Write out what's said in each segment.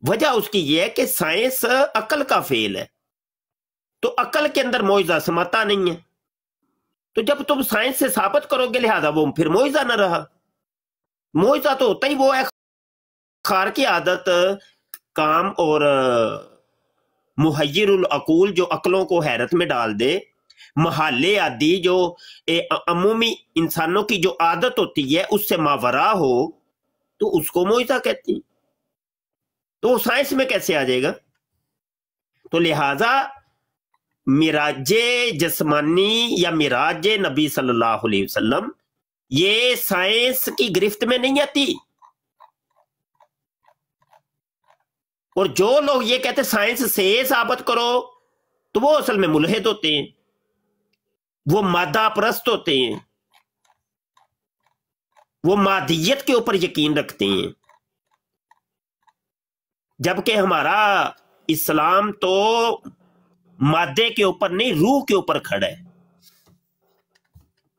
وجہ اس کی یہ ہے کہ سائنس عقل کا فعل ہے، تو عقل کے اندر معجزہ سماتا نہیں ہے، تو جب تم سائنس سے ثابت کرو گے لہذا وہ پھر معجزہ نہ رہا۔ معجزہ تو ہوتا ہی وہ ہے خارقی عادت کام اور محیر العقول جو عقلوں کو حیرت میں ڈال دے، محال عادی جو عمومی انسانوں کی جو عادت ہوتی ہے اس سے ماورا ہو، تو اس کو معجزہ کہتی ہیں، تو وہ سائنس میں کیسے آ جائے گا؟ تو لہذا معراج جسمانی یا معراج نبی صلی اللہ علیہ وسلم یہ سائنس کی گرفت میں نہیں آتی۔ اور جو لوگ یہ کہتے سائنس سے ثابت کرو تو وہ اصل میں ملحد ہوتے ہیں، وہ مادہ پرست ہوتے ہیں، وہ مادیت کے اوپر یقین رکھتے ہیں، جبکہ ہمارا اسلام تو مادے کے اوپر نہیں روح کے اوپر کھڑا ہے۔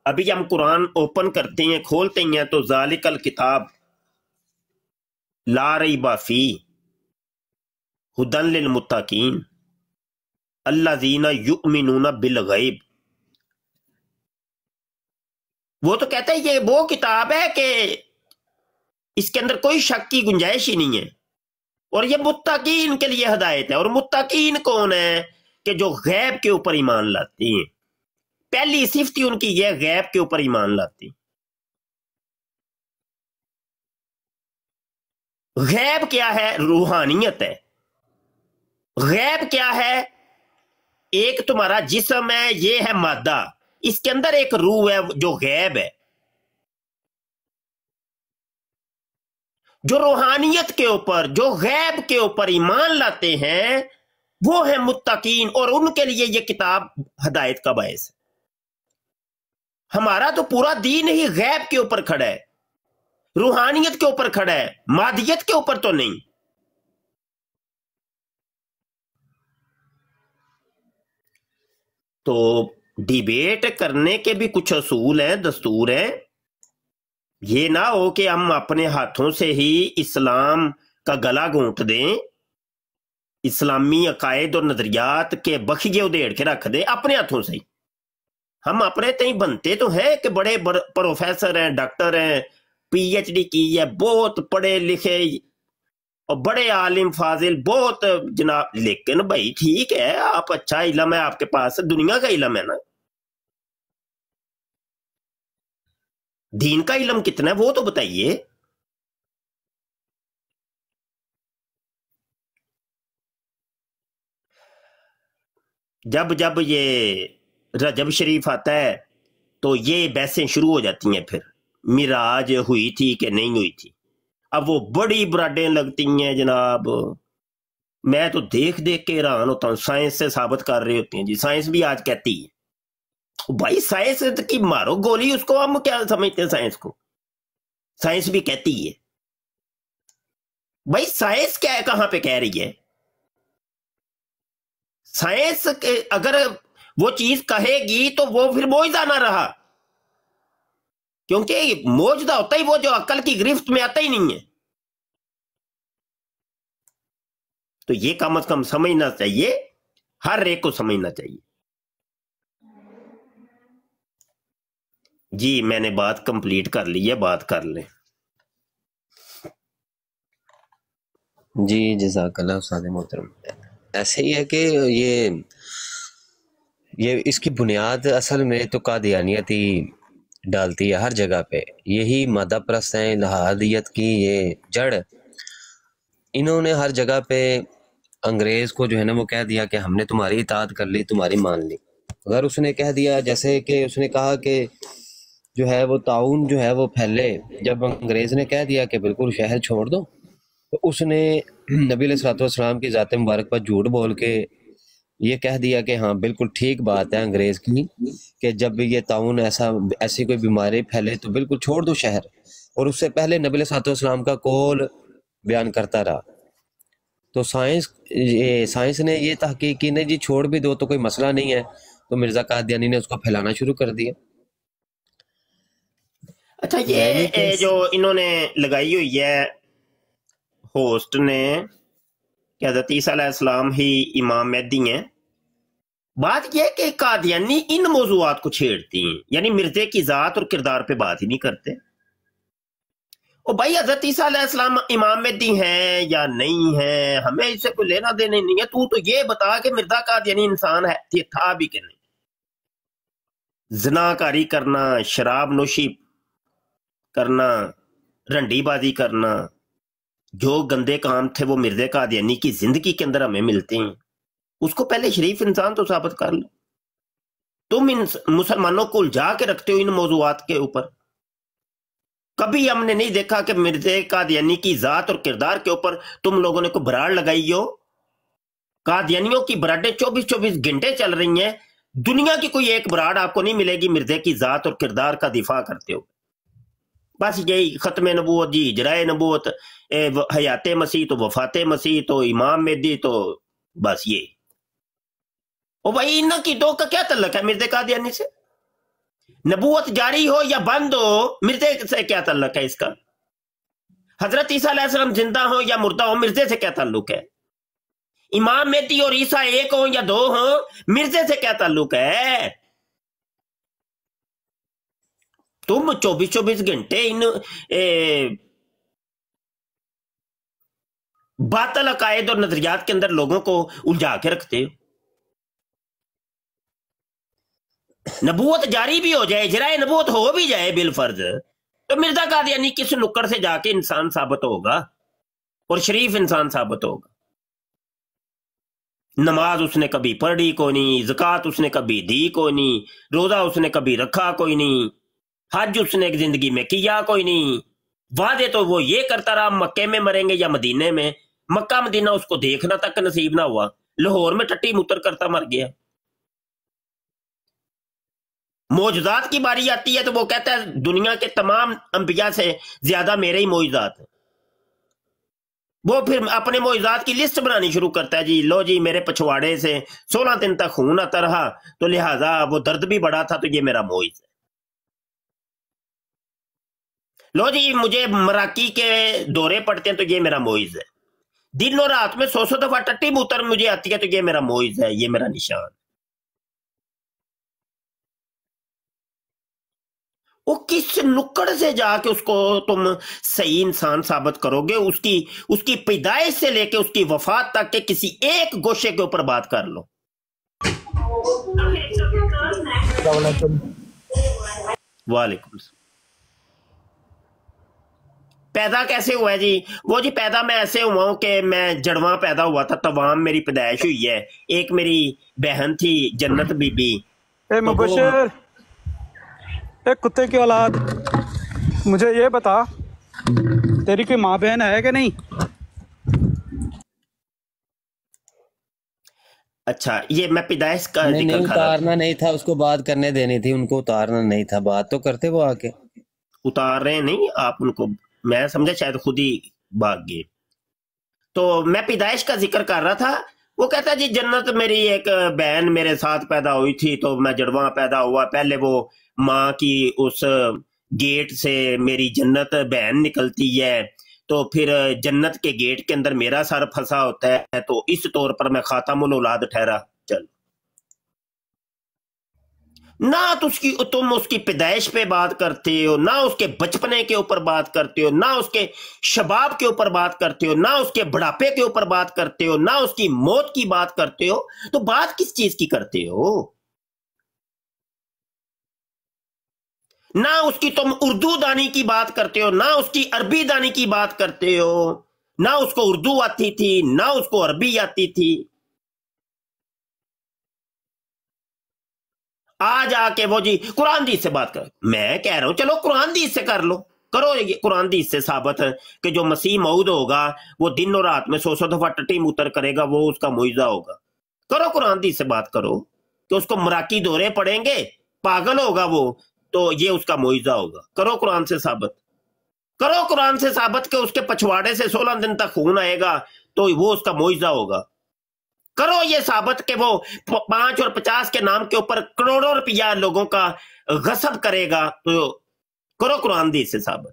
ابھی ہم قرآن اوپن کرتے ہیں کھولتے ہیں تو ذالک الکتاب لا ریب فیہ ھدی للمتقین الذین یؤمنون بالغیب، وہ تو کہتا ہے یہ وہ کتاب ہے کہ اس کے اندر کوئی شک کی گنجائش ہی نہیں ہے، اور یہ متقین کے لیے ہدایت ہے۔ اور متقین کون ہے؟ کہ جو غیب کے اوپر ایمان لاتے ہیں، پہلی صفت ہی ان کی یہ غیب کے اوپر ایمان لاتے ہیں۔ غیب کیا ہے؟ روحانیت ہے۔ غیب کیا ہے؟ ایک تمہارا جسم ہے، یہ ہے مادہ، اس کے اندر ایک روح ہے جو غیب ہے۔ جو روحانیت کے اوپر جو غیب کے اوپر ایمان لاتے ہیں وہ ہیں متقین، اور ان کے لیے یہ کتاب ہدایت کا باعث ہے۔ ہمارا تو پورا دین ہی غیب کے اوپر کھڑا ہے، روحانیت کے اوپر کھڑا ہے، مادیت کے اوپر تو نہیں۔ تو ڈیبیٹ کرنے کے بھی کچھ اصول ہیں، دستور ہیں۔ یہ نہ ہو کہ ہم اپنے ہاتھوں سے ہی اسلام کا گلا گھونٹ دیں، اسلامی عقائد اور نظریات کے بخیے ادھیڑ کے رکھ دیں اپنے ہاتھوں سے ہی۔ ہم اپنے تئیں بنتے تو ہیں کہ بڑے پروفیسر ہیں، ڈاکٹر ہیں، پی ایچ ڈی کی ہے، بہت پڑھے لکھے اور بڑے عالم فاضل بہت جناب، لیکن بھائی ٹھیک ہے آپ اچھا علم ہے آپ کے پاس، دنیا کا علم ہے نا، دین کا علم کتنا ہے وہ تو بتائیے۔ جب جب یہ رجب شریف آتا ہے تو یہ بحثیں شروع ہو جاتی ہیں، پھر معراج ہوئی تھی کہ نہیں ہوئی تھی۔ اب وہ بڑی براڈیں لگتی ہیں جناب، میں تو دیکھ دیکھ کے حیران ہوتا ہوں، سائنس سے ثابت کر رہے ہوتے ہیں جی، سائنس بھی آج کہتی ہے۔ بھائی سائنس کی مارو گولی، اس کو ہم کیا سمجھتے ہیں؟ سائنس کو سائنس بھی کہتی ہے۔ بھائی سائنس کیا ہے، کہاں پہ کہہ رہی ہے؟ سائنس اگر وہ چیز کہے گی تو وہ پھر معجزہ نہ رہا، کیونکہ معجزہ ہوتا ہی وہ جو عقل کی گرفت میں آتا ہی نہیں ہے۔ تو یہ کم از کم سمجھنا چاہیے، ہر ایک کو سمجھنا چاہیے۔ جی میں نے بات کمپلیٹ کر لی ہے، بات کر لیں۔ جی جزاک اللہ استاد محترم۔ ایسے ہی ہے کہ یہ اس کی بنیاد اصل میں تو قادیانیت ہی ڈالتی ہے ہر جگہ پہ، یہی مادہ پرست ہیں، الہادیت کی یہ جڑ۔ انہوں نے ہر جگہ پہ انگریز کو جو ہے نا وہ کہہ دیا کہ ہم نے تمہاری اطاعت کر لی، تمہاری مان لی۔ اگر اس نے کہہ دیا، جیسے کہ اس نے کہا کہ جو ہے وہ تعاون جو ہے وہ پھیلے، جب انگریز نے کہہ دیا کہ بالکل شہر چھوڑ دو، تو اس نے نبی علیہ الصلوۃ والسلام کی ذات مبارک پر جھوٹ بول کے یہ کہہ دیا کہ ہاں بالکل ٹھیک بات ہے انگریز کی، کہ جب یہ تعاون ایسی کوئی بیماری پھیلے تو بالکل چھوڑ دو شہر۔ اور اس سے پہلے نبی علیہ الصلوۃ والسلام کا قول بیان کرتا رہا۔ تو سائنس نے یہ تحقیق کی نہیں جی چھوڑ بھی دو تو کوئی مسئلہ نہیں ہے، تو مرزا قادیانی نے اس کو پھیلانا شروع کر دیا۔ اچھا یہ جو انہوں نے لگائی ہوئی ہے ہوسٹ نے کہ حضرت عیسیٰ علیہ السلام ہی امام مہدی ہیں. بات یہ ہے کہ قادیانی ان موضوعات کو چھیڑتی ہیں، یعنی مرزے کی ذات اور کردار پہ بات ہی نہیں کرتے. او بھائی حضرت عیسیٰ علیہ السلام امام مہدی ہیں یا نہیں ہیں، ہمیں اس سے کوئی لینا دینا نہیں ہے. تو یہ بتا کہ مرزا قادیانی انسان ہے تھا بھی کہ نہیں. زنا کاری کرنا، شراب نوشی کرنا، رنڈی بازی کرنا، جو گندے کام تھے وہ مرزا قادیانی کی زندگی کے اندر ہمیں ملتے ہیں. اس کو پہلے شریف انسان تو ثابت کر لو. تم ان مسلمانوں کو الجھا کے رکھتے ہو ان موضوعات کے اوپر. کبھی ہم نے نہیں دیکھا کہ مرزا قادیانی کی ذات اور کردار کے اوپر تم لوگوں نے کوئی براڑ لگائی ہو. قادیانیوں کی براڈیں 24 گھنٹے چل رہی ہیں. دنیا کی کوئی ایک براڑ آپ کو نہیں ملے گی مرزا کی ذات اور کردار کا دفاع کرتے ہو. بس یہی ختم نبوت جی، اجرائے نبوت، حیات مسیح تو وفات مسیح تو امام مہدی تو بس یہ. او بھائی ان کی دو کا کیا تعلق ہے مرزا قادیانی سے؟ نبوت جاری ہو یا بند ہو، مرزا سے کیا تعلق ہے اس کا؟ حضرت عیسیٰ علیہ السلام زندہ ہو یا مردہ ہو، مرزا سے کیا تعلق ہے؟ امام مہدی اور عیسیٰ ایک ہوں یا دو ہوں، مرزا سے کیا تعلق ہے؟ تم 24 گھنٹے ان باطل عقائد اور نظریات کے اندر لوگوں کو الجھا کے رکھتے ہو. نبوت جاری بھی ہو جائے، اجرائے نبوت ہو بھی جائے بالفرض، تو مرزا قادیانی کس نکڑ سے جا کے انسان ثابت ہوگا اور شریف انسان ثابت ہوگا؟ نماز اس نے کبھی پڑھی کوئی نہیں، زکوٰۃ اس نے کبھی دی کوئی نہیں، روزہ اس نے کبھی رکھا کوئی نہیں، حج اس نے ایک زندگی میں کیا کوئی نہیں. وعدے تو وہ یہ کرتا رہا مکے میں مریں گے یا مدینے میں. مکہ مدینہ اس کو دیکھنا تک نصیب نہ ہوا، لاہور میں ٹٹی متر کرتا مر گیا. معجزات کی باری آتی ہے تو وہ کہتا ہے دنیا کے تمام انبیاء سے زیادہ میرے ہی معجزات ہیں. وہ پھر اپنے معجزات کی لسٹ بنانی شروع کرتا ہے. جی لو جی میرے پچھواڑے سے 16 دن تک خون آتا رہا تو لہٰذا وہ درد بھی بڑا تھا تو یہ میرا معجز ہے. لو جی مجھے مراکی کے دورے پڑتے ہیں تو یہ میرا معجز ہے. دن اور رات میں 100 دفعہ ٹٹی موتر مجھے آتی ہے تو یہ میرا معجز ہے، یہ میرا نشان. وہ کس نکڑ سے جا کے اس کو تم صحیح انسان ثابت کرو گے؟ اس کی پیدائش سے لے کے اس کی وفات تک کے کسی ایک گوشے کے اوپر بات کر لو. وعلیکم السلام. پیدا کیسے ہوا ہے جی؟ وہ جی پیدا میں ایسے ہوا ہوں کہ میں جڑواں پیدا ہوا تھا، توام میری پیدائش ہوئی ہے. ایک میری بہن تھی جنت بی بی. اے مبشر، ایک کتے کی اولاد، مجھے یہ بتا تیری کوئی ماں بہن ہے کہ نہیں؟ اچھا یہ میں پیدائش کا نہیں ذکر کر رہا تھا. اتارنا نہیں تھا، اس کو بات کرنے دینی تھی، ان کو اتارنا نہیں تھا. بات تو کرتے وہ آ کے. اتار رہے نہیں آپ ان کو، میں سمجھا شاید خود ہی بھاگ گئے. تو میں پیدائش کا ذکر کر رہا تھا. وہ کہتا جی جنت میری ایک بہن میرے ساتھ پیدا ہوئی تھی تو میں جڑواں پیدا ہوا. پہلے وہ ماں کی اس گیٹ سے میری جنت بہن نکلتی ہے تو پھر جنت کے گیٹ کے اندر میرا سر پھنسا ہوتا ہے، تو اس طور پر میں خاتم الاولاد ٹھہرا. چل نہ تو تم اس کی پیدائش پہ بات کرتے ہو، نہ اس کے بچپنے کے اوپر بات کرتے ہو، نہ اس کے شباب کے اوپر بات کرتے ہو، نہ اس کے بڑھاپے کے اوپر بات کرتے ہو، نہ اس کی موت کی بات کرتے ہو. تو بات کس چیز کی کرتے ہو؟ نہ اس کی تم اردو دانی کی بات کرتے ہو، نہ اس کی عربی دانی کی بات کرتے ہو. نہ اس کو اردو آتی تھی نہ اس کو عربی آتی تھی. آج آ کے وہ جی قرآن حدیث سے بات کر. میں کہہ رہا ہوں چلو قرآن حدیث سے کر لو، کرو یہ قرآن حدیث سے ثابت ہے کہ جو مسیح موعود ہوگا وہ دن اور رات میں 100 دفعہ ٹٹی موتر کرے گا، وہ اس کا معجزہ ہوگا. کرو قرآن حدیث سے بات کرو کہ اس کو مراکی دورے پڑیں گے، پاگل ہوگا وہ، تو یہ اس کا معجزہ ہوگا. کرو قرآن سے ثابت، کرو قرآن سے ثابت کہ اس کے پچھواڑے سے 16 دن تک خون آئے گا تو وہ اس کا معجزہ ہوگا. کرو یہ ثابت کہ وہ 5 اور 50 کے نام کے اوپر کروڑوں روپیہ لوگوں کا غصب کرے گا، تو کرو قرآن حدیث سے ثابت.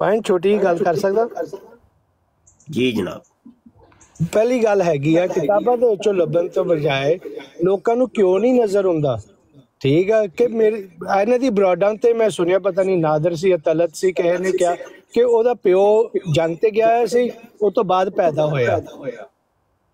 ਭਾਈ ਛੋਟੀ ਗੱਲ ਕਰ ਸਕਦਾ? ਜੀ ਜਨਾਬ। ਪਹਿਲੀ ਗੱਲ ਹੈਗੀ ਆ, ਕਿਤਾਬਾਂ ਦੇ ਵਿੱਚੋਂ ਲੱਭਣ ਤੋਂ ਬਜਾਏ ਲੋਕਾਂ ਨੂੰ ਕਿਉਂ ਨਹੀਂ ਨਜ਼ਰ ਆਉਂਦਾ? ਠੀਕ ਆ ਕਿ ਮੇਰੇ ਇਹਨਾਂ ਦੀ ਬਰਾਡਾਂ ਤੇ ਮੈਂ ਸੁਣਿਆ, ਪਤਾ ਨਹੀਂ ਨਾਦਰ ਸੀ ਜਾਂ ਤਲਤ ਸੀ, ਕਿਸੇ ਨੇ ਕਿਹਾ ਕਿ ਉਹਦਾ ਪਿਓ ਜੰਗ ਤੇ ਗਿਆ ਸੀ, ਉਹ ਤੋਂ ਬਾਅਦ ਪੈਦਾ ਹੋਇਆ।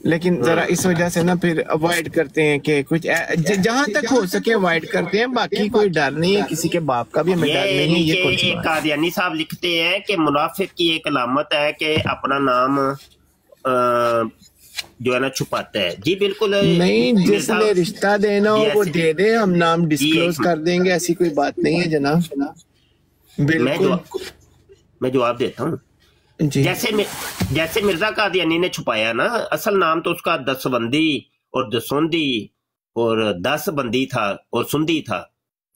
لیکن ذرا اس وجہ سے نا پھر اوائڈ کرتے ہیں کہ کچھ جہاں تک ہو سکے اوائڈ کرتے ہیں، باقی کوئی ڈر نہیں ہے، کسی کے باپ کا بھی ہمیں ڈر نہیں ہے۔ یہ کون سی بات ہے؟ قادیانی صاحب لکھتے ہیں کہ منافق کی ایک علامت ہے کہ اپنا نام جو ہے نا چھپاتا ہے۔ جی بالکل نہیں، جس نے رشتہ دینا ہو وہ دے دے، ہم نام ڈسکلوز کر دیں گے، ایسی کوئی بات نہیں ہے جناب۔ بالکل میں جواب دیتا ہوں جی۔ جیسے مرزا قادیانی نے چھپایا نا، اصل نام تو اس کا دسوندی اور دسوندی اور 10 بندی تھا اور سندی تھا،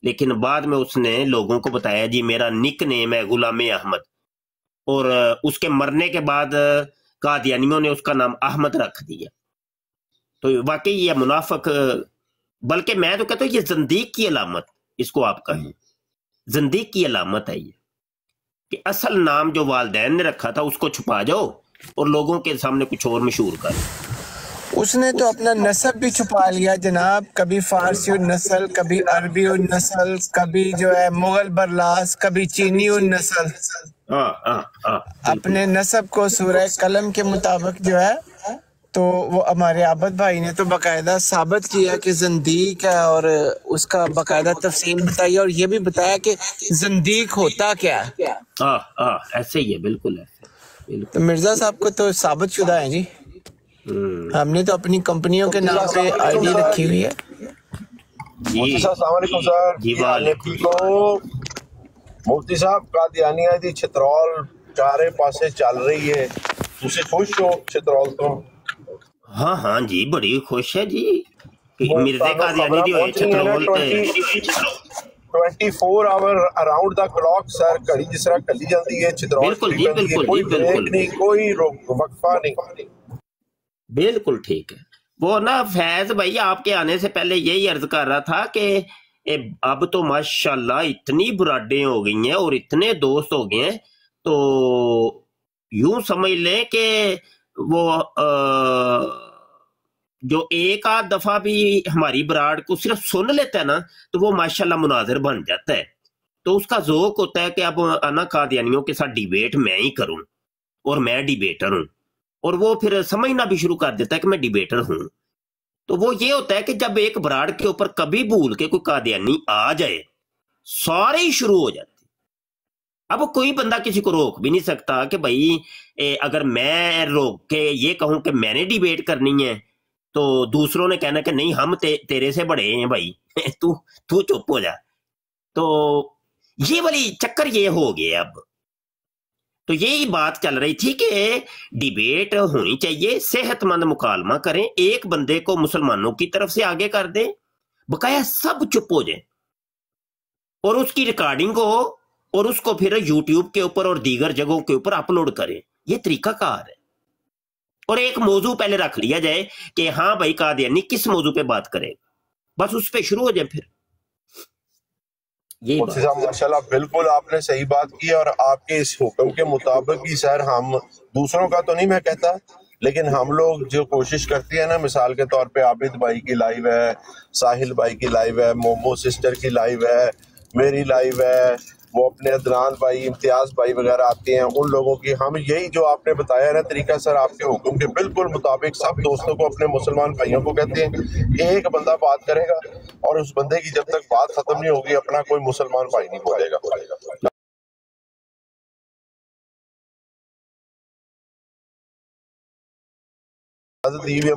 لیکن بعد میں اس نے لوگوں کو بتایا جی میرا نک نیم ہے غلام احمد، اور اس کے مرنے کے بعد قادیانیوں نے اس کا نام احمد رکھ دیا۔ تو واقعی یہ منافق، بلکہ میں تو کہتا ہوں یہ زندیق کی علامت، اس کو آپ کہیں زندیق کی علامت ہے یہ، کہ اصل نام جو والدین نے رکھا تھا اس کو چھپا جاؤ اور لوگوں کے سامنے کچھ اور مشہور کر۔ اس نے تو اپنا نسب بھی چھپا لیا جناب، کبھی فارسی النسل، کبھی عربی النسل، کبھی جو ہے مغل برلاس، کبھی چینی النسل۔ اپنے نسب کو سورہ قلم کے مطابق جو ہے، تو وہ ہمارے عابد بھائی نے تو باقاعدہ ثابت کیا کہ زندیق ہے، اور اس کا باقاعدہ تفصیل بتائی، اور یہ بھی بتایا کہ زندیق ہوتا کیا ہے۔ ایسے ہی ہے، بالکل ایسے۔ تو مرزا صاحب کو تو ثابت شدہ ہے جی، ہم نے تو اپنی کمپنیوں کے نام پہ آئی ڈی رکھی ہوئی ہے۔ مفتی صاحب السلام علیکم سر۔ جی وعلیکم۔ تو مفتی صاحب قادیانیہ دی چترول چارے پاسے چل رہی ہے، تسی خوش ہو چترول تو؟ ہاں جی بڑی خوش ہے جی، مرزا قادیانی دی ہوئے چترول تے 24 آور اراؤنڈ دا کلاک سر، گھڑی جس طرح کلی جاندی ہے چترول، بالکل جی بالکل کوئی جی بریک بالکل نہیں، کوئی وقفہ نہیں۔ بالکل ٹھیک ہے۔ وہ نا فیض بھائی آپ کے آنے سے پہلے یہی عرض کر رہا تھا کہ اب تو ماشاءاللہ اتنی براڈیں ہو گئی ہیں اور اتنے دوست ہو گئے ہیں، تو یوں سمجھ لیں کہ وہ جو ایک آدھ دفعہ بھی ہماری براڈ کو صرف سن لیتا ہے نا تو وہ ماشاءاللہ مناظر بن جاتا ہے، تو اس کا ذوق ہوتا ہے کہ اب انا قادیانیوں کے ساتھ ڈیبیٹ میں ہی کروں اور میں ڈیبیٹر ہوں، اور وہ پھر سمجھنا بھی شروع کر دیتا ہے کہ میں ڈیبیٹر ہوں۔ تو وہ یہ ہوتا ہے کہ جب ایک براڈ کے اوپر کبھی بھول کے کوئی قادیانی آ جائے سارے ہی شروع ہو جاتے، اب کوئی بندہ کسی کو روک بھی نہیں سکتا کہ بھائی اگر میں روک کے یہ کہوں کہ میں نے ڈیبیٹ کرنی ہے تو دوسروں نے کہنا کہ نہیں ہم تیرے سے بڑے ہیں بھائی، تو چپ ہو جا۔ تو یہ والی چکر یہ ہو گیا اب، تو یہی بات چل رہی تھی کہ ڈیبیٹ ہونی چاہیے، صحت مند مکالمہ کریں، ایک بندے کو مسلمانوں کی طرف سے آگے کر دیں، بقایا سب چپ ہو جائیں اور اس کی ریکارڈنگ ہو اور اس کو پھر یوٹیوب کے اوپر اور دیگر جگہوں کے اوپر اپلوڈ کریں۔ یہ طریقہ کار ہے، اور ایک موضوع پہلے رکھ لیا جائے کہ ہاں بھائی قادیانی کس موضوع پہ بات کرے گا، بس اس پہ شروع ہو جائے پھر۔ مفتی صاحب ماشاءاللہ بالکل آپ نے صحیح بات کی، اور آپ کے اس حکم کے مطابق ہی سر، ہم دوسروں کا تو نہیں میں کہتا، لیکن ہم لوگ جو کوشش کرتے ہیں نا، مثال کے طور پہ عابد بھائی کی لائیو ہے، ساحل بھائی کی لائیو ہے، مومو سسٹر کی لائیو ہے، میری لائیو ہے، وہ اپنے عدنان بھائی، امتیاز بھائی وغیرہ آتے ہیں، ان لوگوں کی ہم یہی جو آپ نے بتایا نا طریقہ سر، آپ کے حکم کے بالکل مطابق سب دوستوں کو، اپنے مسلمان بھائیوں کو کہتے ہیں ایک بندہ بات کرے گا، اور اس بندے کی جب تک بات ختم نہیں ہوگی اپنا کوئی مسلمان بھائی نہیں بولے گا۔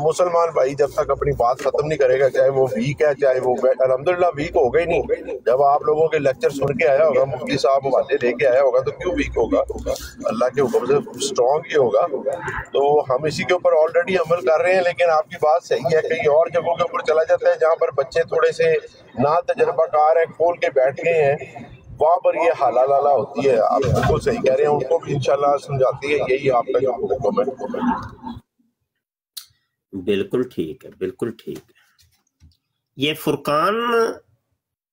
مسلمان بھائی جب تک اپنی بات ختم نہیں کرے گا، چاہے وہ ویک ہے چاہے وہ الحمدللہ ویک ہو گئی نہیں، جب آپ لوگوں کے لیکچر سن کے آیا ہوگا، مفتی صاحب حوالے لے کے آیا ہوگا، تو کیوں ویک ہوگا؟ اللہ کے حکم سے اسٹرانگ ہی ہوگا۔ تو ہم اسی کے اوپر آلریڈی عمل کر رہے ہیں، لیکن آپ کی بات صحیح ہے، کئی اور جگہوں کے اوپر چلا جاتا ہے جہاں پر بچے تھوڑے سے نا تجربہ کار ہیں، کھول کے بیٹھ گئے ہیں، وہاں پر یہ حالہ لالا ہوتی ہے۔ آپ بالکل صحیح کہہ رہے ہیں، ان کو بھی انشاءاللہ سمجھاتی ہے، یہی آپ کا جو حکم ہے۔ بالکل ٹھیک ہے، بالکل ٹھیک ہے۔ یہ فرقان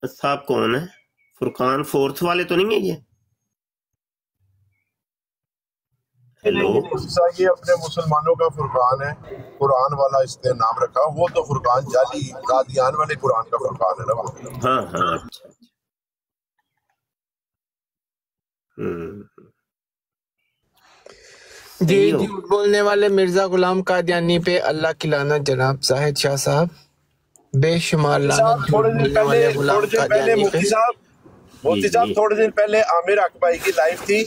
صاحب کون ہے؟ فرقان فورتھ والے تو نہیں ہیں یہ؟ ہیلو، یہ اپنے مسلمانوں کا فرقان ہے، قرآن والا اس نے نام رکھا، وہ تو فرقان جعلی قادیان والے قرآن کا فرقان ہے نا وہ۔ ہاں اچھا۔ جی صحیح ہو جھوٹ بولنے والے مرزا غلام قادیانی پہ اللہ کی لعنت جناب زاہد شاہ صاحب، بے شمار مفتی لعنت صاحب جھوٹ بولنے والے غلام تھوڑے دن پہلے قادیانی پہ۔ مفتی صاحب جی تھوڑے دن پہلے عامر حق بھائی کی لائف تھی،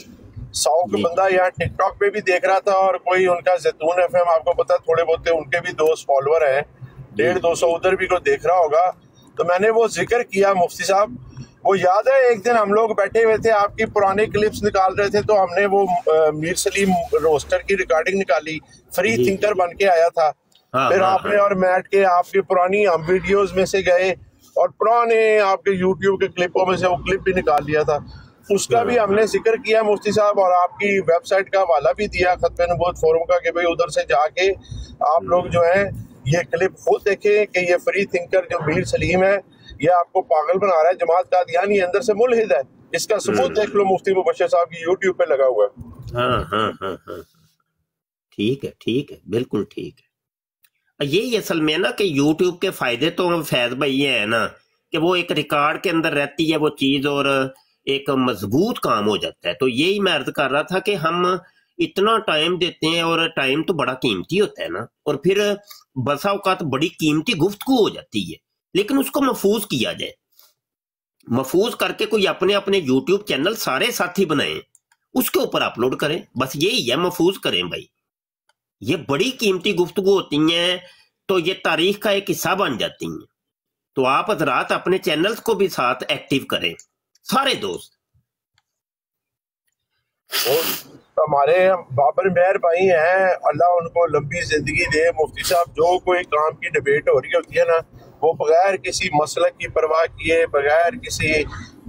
100 کا جی بندہ یہاں ٹک ٹاک پہ بھی دیکھ رہا تھا، اور کوئی ان کا زیتون ایف ایم آپ کو پتا تھوڑے بہت ان کے بھی دوست فالوور ہیں، جی 150-200 ادھر بھی کوئی دیکھ رہا ہوگا، تو میں نے وہ ذکر کیا مفتی صاحب، وہ یاد ہے ایک دن ہم لوگ بیٹھے ہوئے تھے آپ کی پرانے کلپس نکال رہے تھے، تو ہم نے وہ میر سلیم روسٹر کی ریکارڈنگ نکالی، فری جی تھنکر بن کے آیا تھا، ہاں پھر ہاں آپ ہاں نے اور میٹ کے آپ کی پرانی ہم ویڈیوز میں سے گئے اور پرانے آپ کے یوٹیوب کے کلپوں میں سے وہ کلپ بھی نکال لیا تھا، اس کا بھی ہم نے ذکر کیا مفتی صاحب، اور آپ کی ویب سائٹ کا حوالہ بھی دیا ختم نبوت فورم کا کہ بھئی ادھر سے جا کے آپ لوگ جو ہیں یہ کلپ خود دیکھیں کہ یہ فری تھنکر جو میر سلیم ہے یہ آپ کو پاگل بنا رہا ہے، جماعت قادیانی اندر سے ملحد ہے، اس کا ثبوت دیکھ لو، مفتی مبشر صاحب کی یوٹیوب پہ لگا ہوا ہے۔ ہاں ہاں ہاں ہاں ٹھیک ہے بالکل ٹھیک ہے۔ یہی اصل میں نا کہ یوٹیوب کے فائدے تو فیض بھائی یہ ہے نا کہ وہ ایک ریکارڈ کے اندر رہتی ہے وہ چیز اور ایک مضبوط کام ہو جاتا ہے، تو یہی میں عرض کر رہا تھا کہ ہم اتنا ٹائم دیتے ہیں اور ٹائم تو بڑا قیمتی ہوتا ہے نا، اور پھر بسا اوقات بڑی قیمتی گفتگو ہو جاتی ہے، لیکن اس کو محفوظ کیا جائے، محفوظ کر کے کوئی اپنے اپنے یوٹیوب چینل سارے ساتھی بنائیں، اس کے اوپر اپلوڈ کریں، بس یہی ہے، محفوظ کریں بھائی، یہ بڑی قیمتی گفتگو ہوتی ہیں تو یہ تاریخ کا ایک حصہ بن جاتی ہیں، تو آپ حضرات اپنے چینلز کو بھی ساتھ ایکٹیو کریں، سارے دوست۔ وہ ہمارے بابر مہر بھائی ہیں، اللہ ان کو لمبی زندگی دے، مفتی صاحب جو کوئی کام کی ڈیبیٹ ہو رہی ہوتی ہے نا وہ بغیر کسی مسلک کی پرواہ کیے، بغیر کسی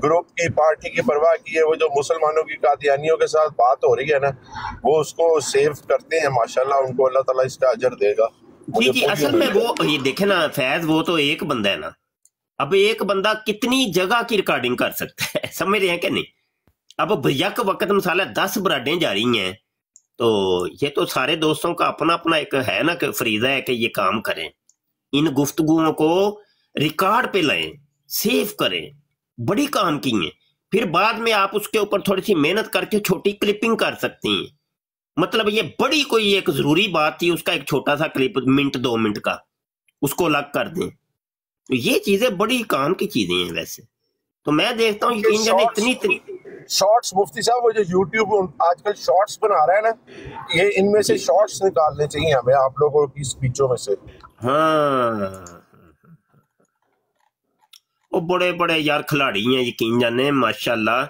گروپ کی پارٹی کی پرواہ کیے، وہ جو مسلمانوں کی قادیانیوں کے ساتھ بات ہو رہی ہے نا وہ اس کو سیو کرتے ہیں، ماشاءاللہ ان کو اللہ تعالیٰ اس کا اجر دے گا، مجھے جی پوری اصل میں امید ہے۔ وہ یہ دیکھیں نا فیض، وہ تو ایک بندہ ہے نا، اب ایک بندہ کتنی جگہ کی ریکارڈنگ کر سکتا ہے، سمجھ رہے ہیں کہ نہیں؟ اب یک وقت مثال 10 براڈیں جاری ہیں، تو یہ تو سارے دوستوں کا اپنا اپنا ایک ہے نا کہ فریضہ ہے کہ یہ کام کریں، ان گفتگوؤں کو ریکارڈ پہ لائیں، سیو کریں، بڑی کام کی ہیں، پھر بعد میں آپ اس کے اوپر تھوڑی سی محنت کر کے چھوٹی کلپنگ کر سکتی ہیں، مطلب یہ بڑی کوئی ایک ضروری بات تھی، اس کا ایک چھوٹا سا کلپ 1-2 منٹ کا اس کو الگ کر دیں، تو یہ چیزیں بڑی کام کی چیزیں ہیں ویسے، تو میں دیکھتا ہوں یقین جانے اتنی شارٹس مفتی صاحب وہ جو یوٹیوب آج کل شارٹس بنا رہا ہے نا، یہ ان میں سے شارٹس نکالنے چاہیے ہمیں آپ لوگوں کی سپیچوں میں سے۔ ہاں وہ بڑے بڑے یار کھلاڑی ہیں یقین جانے ماشاءاللہ،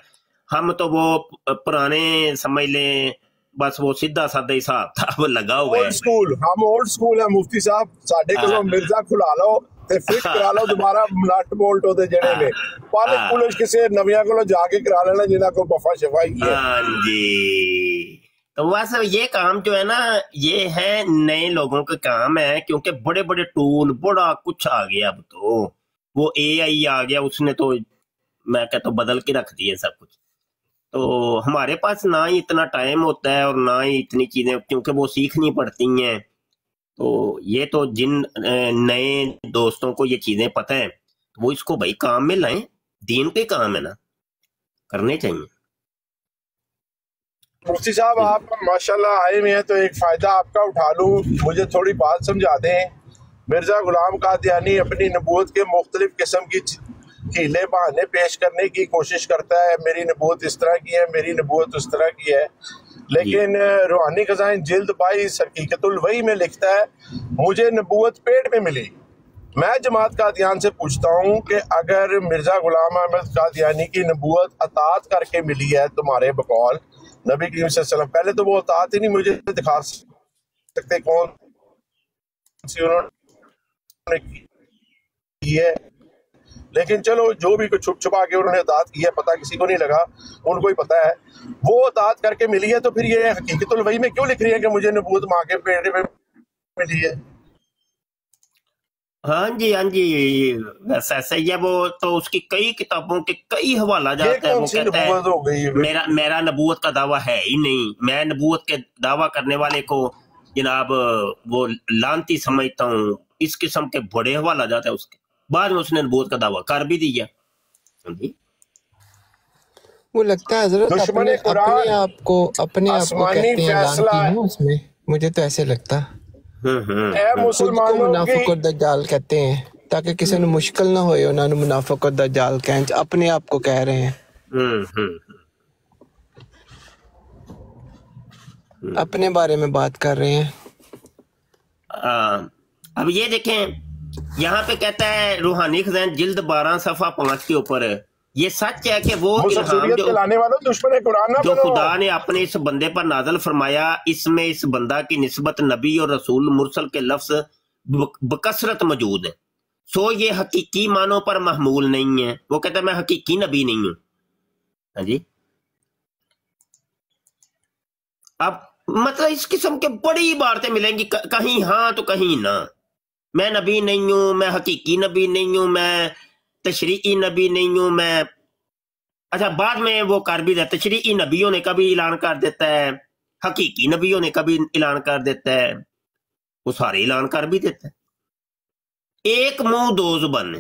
ہم تو وہ پرانے سمجھ لیں بس وہ سیدھا سادہ حساب تھا لگا ہوا اولڈ ہے۔ سکول، ہم اولڈ سکول ہیں مفتی صاحب، ساڈے کولوں مرزا کھلا لو تے فٹ کرا لو دوبارہ نٹ بولٹ ہوتے جڑے نے، پالک پولش کسے نویاں کولوں جا کے کرا لینا جنہاں کو بفا شفائی ہے۔ ہاں جی، تو بس یہ کام جو ہے نا یہ ہے نئے لوگوں کے کام ہے، کیونکہ بڑے بڑے ٹول بڑا کچھ آ گیا، اب تو وہ اے آئی آ گیا، اس نے تو میں کہتا ہوں بدل کے رکھ دیے سب کچھ، تو ہمارے پاس نہ ہی اتنا ٹائم ہوتا ہے اور نہ ہی اتنی چیزیں، کیونکہ وہ سیکھنی پڑتی ہیں، تو یہ تو جن نئے دوستوں کو یہ چیزیں پتہ ہیں وہ اس کو بھائی کام میں لائیں، دین کے کام ہے نا، کرنے چاہیے۔ مفتی صاحب آپ ماشاءاللہ آئے ہوئے ہیں تو ایک فائدہ آپ کا اٹھا لوں، مجھے تھوڑی بات سمجھا دیں، مرزا غلام قادیانی اپنی نبوت کے مختلف قسم کی ہیلے بہانے پیش کرنے کی کوشش کرتا ہے، میری نبوت اس طرح کی ہے، میری نبوت اس طرح کی ہے، لیکن روحانی خزائن جلد 22 حقیقت الوحی میں لکھتا ہے مجھے نبوت پیٹ میں ملی۔ میں جماعت قادیان سے پوچھتا ہوں کہ اگر مرزا غلام احمد قادیانی کی نبوت اطاعت کر کے ملی ہے تمہارے بقول نبی کریم صلی اللہ علیہ وسلم، پہلے تو وہ اطاعت ہی نہیں مجھے دکھا سکتے کون سی انہوں نے کی ہے، لیکن چلو جو بھی کوئی چھپ چھپا کے انہوں نے اطاعت کی ہے پتہ کسی کو نہیں لگا، ان کو ہی پتہ ہے، وہ اطاعت کر کے ملی ہے، تو پھر یہ حقیقت الوحی میں کیوں لکھ رہی ہے کہ مجھے نبوت ماں کے پیٹ میں ملی ہے؟ ہاں جی ویسا صحیح ہے، وہ تو اس کی کئی کتابوں کے کئی حوالہ یہ جات ہے، کون وہ سی کہتا ہے نبوت ہو گئی؟ میرا نبوت کا دعویٰ ہے ہی نہیں، میں نبوت کے دعویٰ کرنے والے کو جناب وہ لانتی سمجھتا ہوں، اس قسم کے بڑے حوالہ جات ہے اس کے، بعد میں اس نے نبوت کا دعویٰ کر بھی دیا۔ وہ لگتا ہے حضرت دشمن اپنے قرآن آپ کو آسمانی کہتے ہیں، اعلان فیصلہ کی ہے۔ ہے اس میں، مجھے تو ایسے لگتا اے خود کو مسلمانوں منافق کی اور دجال کہتے ہیں تاکہ کسی نے مشکل نہ ہوئے انہوں نے منافق اور دجال کہیں، اپنے آپ کو کہہ رہے ہیں، اپنے بارے میں بات کر رہے ہیں۔ اب یہ دیکھیں یہاں پہ کہتا ہے روحانی خزائن جلد 12 صفحہ 5 کے اوپر، یہ سچ ہے کہ وہ الہام مسرسوریت جو چلانے والوں دشمن قرآن نہ جو بنو۔ خدا نے اپنے اس بندے پر نازل فرمایا، اس میں اس بندہ کی نسبت نبی اور رسول مرسل کے لفظ بکثرت موجود ہے، سو یہ حقیقی معنوں پر محمول نہیں ہے۔ وہ کہتا ہے میں حقیقی نبی نہیں ہوں۔ ہاں جی، اب مطلب اس قسم کے بڑی عبارتیں ملیں گی، کہیں ہاں تو کہیں نہ، میں نبی نہیں ہوں، میں حقیقی نبی نہیں ہوں، میں تشریعی نبی نہیں ہوں، میں اچھا بعد میں وہ کر بھی دیتا، تشریعی نبیوں نے کبھی اعلان کر دیتا ہے، حقیقی نبیوں نے کبھی اعلان کر دیتا ہے، وہ سارے اعلان کر بھی دیتا ہے۔ ایک منہ دو زبان،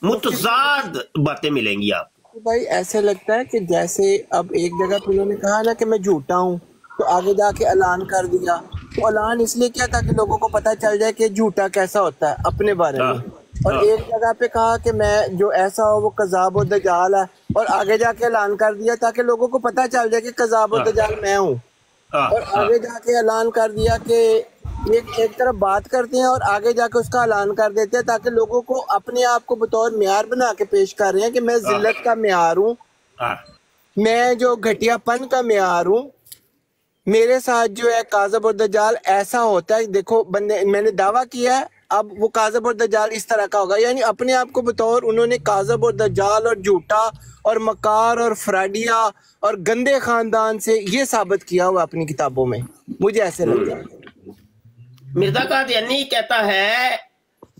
متضاد باتیں ملیں گی آپ کو۔ بھائی ایسے لگتا ہے کہ جیسے اب ایک جگہ پہ انہوں نے کہا نا کہ میں جھوٹا ہوں، تو آگے جا کے اعلان کر دیا، تو اعلان اس لیے کیا تاکہ لوگوں کو پتہ چل جائے کہ جھوٹا کیسا ہوتا ہے اپنے بارے میں، اور ایک جگہ پہ کہا کہ میں جو ایسا ہو وہ کذاب و دجال ہے، اور آگے جا کے اعلان کر دیا تاکہ لوگوں کو پتہ چل جائے کہ کذاب و دجال میں ہوں، اور آگے جا کے اعلان کر دیا کہ ایک طرف بات کرتے ہیں اور آگے جا کے اس کا اعلان کر دیتے ہیں تاکہ لوگوں کو اپنے آپ کو بطور معیار بنا کے پیش کر رہے ہیں کہ میں ذلت کا معیار ہوں، میں جو گھٹیا پن کا معیار ہوں، میرے ساتھ جو ہے کاذب اور دجال ایسا ہوتا ہے، دیکھو بندے میں نے دعویٰ کیا ہے، اب وہ کاذب اور دجال اس طرح کا ہوگا، یعنی اپنے آپ کو بطور انہوں نے کاذب اور دجال اور جھوٹا اور مکار اور فراڈیا اور گندے خاندان سے یہ ثابت کیا ہوا اپنی کتابوں میں، مجھے ایسے لگتا ہے۔ مرزا قادیانی کہتا ہے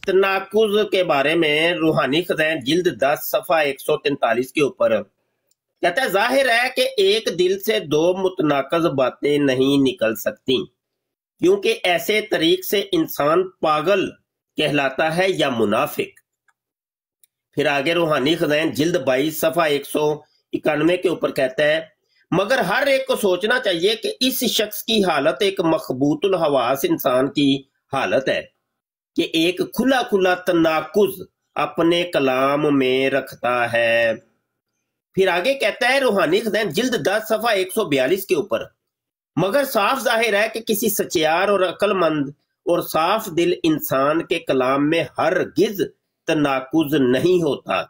تناقض کے بارے میں روحانی خزائن جلد 10 صفحہ 143 کے اوپر کہتا ہے ظاہر ہے کہ ایک دل سے دو متناقض باتیں نہیں نکل سکتی، کیونکہ ایسے طریق سے انسان پاگل کہلاتا ہے یا منافق۔ پھر آگے روحانی خزائن جلد 22 صفحہ 191 کے اوپر کہتا ہے مگر ہر ایک کو سوچنا چاہیے کہ اس شخص کی حالت ایک مخبوط الحواس انسان کی حالت ہے کہ ایک کھلا کھلا تناقض اپنے کلام میں رکھتا ہے۔ پھر آگے کہتا ہے روحانی خزائن جلد 10 صفحہ 142 کے اوپر مگر صاف ظاہر ہے کہ کسی سچیار اور عقل مند اور صاف دل انسان کے کلام میں ہرگز تناقض نہیں ہوتا۔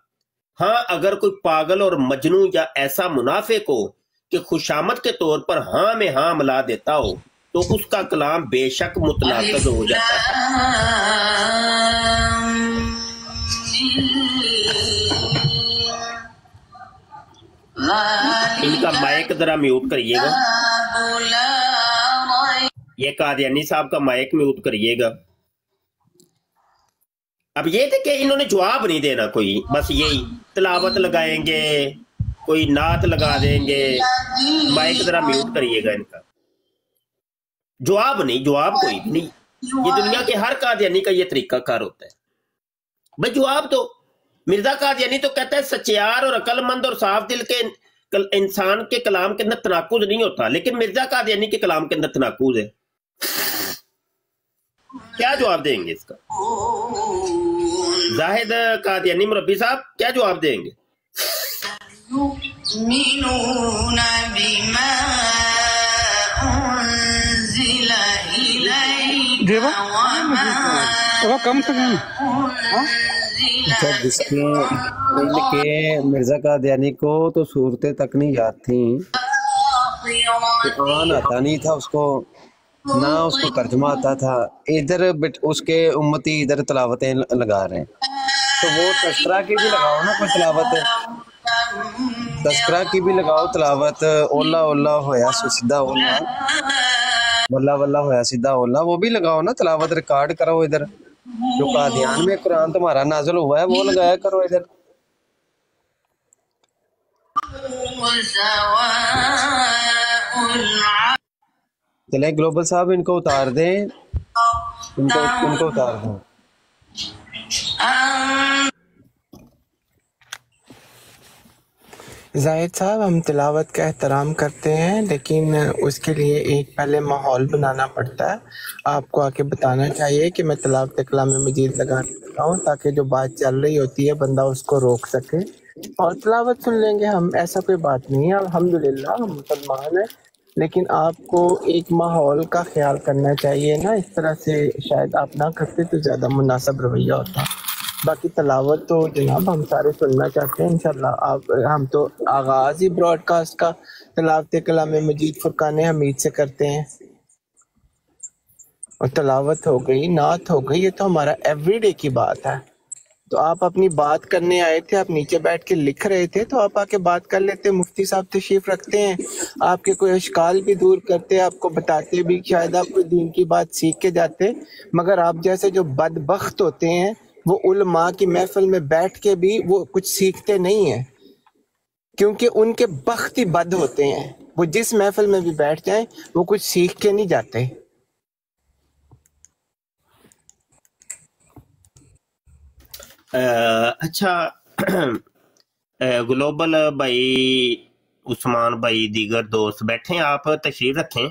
ہاں اگر کوئی پاگل اور مجنون یا ایسا منافق ہو کہ خوشامد کے طور پر ہاں میں ہاں ملا دیتا ہو تو اس کا کلام بے شک متناقض ہو جاتا ہے۔ ان کا مائک ذرا میوٹ کریے گا، یہ قادیانی صاحب کا مائک میوٹ کریے گا۔ اب یہ تھے کہ انہوں نے جواب نہیں دینا کوئی، بس یہی تلاوت لگائیں گے، کوئی نعت لگا دیں گے، مائک ذرا میوٹ کریے گا ان کا، جواب نہیں، جواب کوئی بھی نہیں۔ یہ دنیا کے ہر قادیانی کا یہ طریقہ کار ہوتا ہے، بھائی جواب دو۔ مرزا قادیانی تو کہتا ہے سچیار اور عقل مند اور صاف دل کے انسان کے کلام کے اندر تناقض نہیں ہوتا، لیکن مرزا قادیانی کے کلام کے اندر تناقض ہے۔ کیا جواب دیں گے اس کا؟ زاہد قادیانی مربی صاحب کیا جواب دیں گے؟ يؤمنون بما أنزل إليك وہ کم سے کم اچھا جس کے ان کے مرزا قادیانی کو تو صورتیں تک نہیں یاد تھیں، قرآن آتا نہیں تھا اس کو، نہ اس کو ترجمہ آتا تھا، ادھر اس کے امتی ادھر تلاوتیں لگا رہے ہیں، تو وہ تذکرہ کی بھی لگاؤ نا کوئی تلاوت، تذکرہ کی بھی لگاؤ تلاوت، اولا اولا ہویا سیدھا اولا، واللہ واللہ ہویا سیدھا اولا، وہ بھی لگاؤ نا تلاوت، ریکارڈ کرو ادھر، جو قادیان میں قرآن تمہارا نازل ہوا ہے وہ لگایا کرو ادھر۔ چلیں گلوبل صاحب ان کو اتار دیں، ان کو اتار دیں۔ زاہد صاحب ہم تلاوت کا احترام کرتے ہیں، لیکن اس کے لیے ایک پہلے ماحول بنانا پڑتا ہے. آپ کو آ کے بتانا چاہیے کہ میں تلاوت کلام مجید لگانے لگا ہوں، تاکہ جو بات چل رہی ہوتی ہے بندہ اس کو روک سکے اور تلاوت سن لیں گے ہم. ایسا کوئی بات نہیں ہے، الحمدللہ ہم مسلمان ہیں، لیکن آپ کو ایک ماحول کا خیال کرنا چاہیے نا. اس طرح سے شاید آپ نہ کرتے تو زیادہ مناسب رویہ ہوتا. باقی تلاوت تو جناب ہم سارے سننا چاہتے ہیں انشاءاللہ. آپ ہم تو آغاز ہی براڈ کاسٹ کا تلاوت کلام مجید فرقان حمید سے کرتے ہیں، اور تلاوت ہو گئی، نعت ہو گئی، یہ تو ہمارا ایوری ڈے کی بات ہے. تو آپ اپنی بات کرنے آئے تھے، آپ نیچے بیٹھ کے لکھ رہے تھے تو آپ آ کے بات کر لیتے. مفتی صاحب تشریف رکھتے ہیں، آپ کے کوئی اشکال بھی دور کرتے، آپ کو بتاتے بھی، شاید آپ کوئی دین کی بات سیکھ کے جاتے. مگر آپ جیسے جو بدبخت ہوتے ہیں وہ علماء کی محفل میں بیٹھ کے بھی وہ کچھ سیکھتے نہیں ہیں، کیونکہ ان کے بخت ہی بد ہوتے ہیں. وہ جس محفل میں بھی بیٹھ جائیں وہ کچھ سیکھ کے نہیں جاتے. اچھا گلوبل بھائی، عثمان بھائی، دیگر دوست بیٹھے ہیں، آپ تشریف رکھیں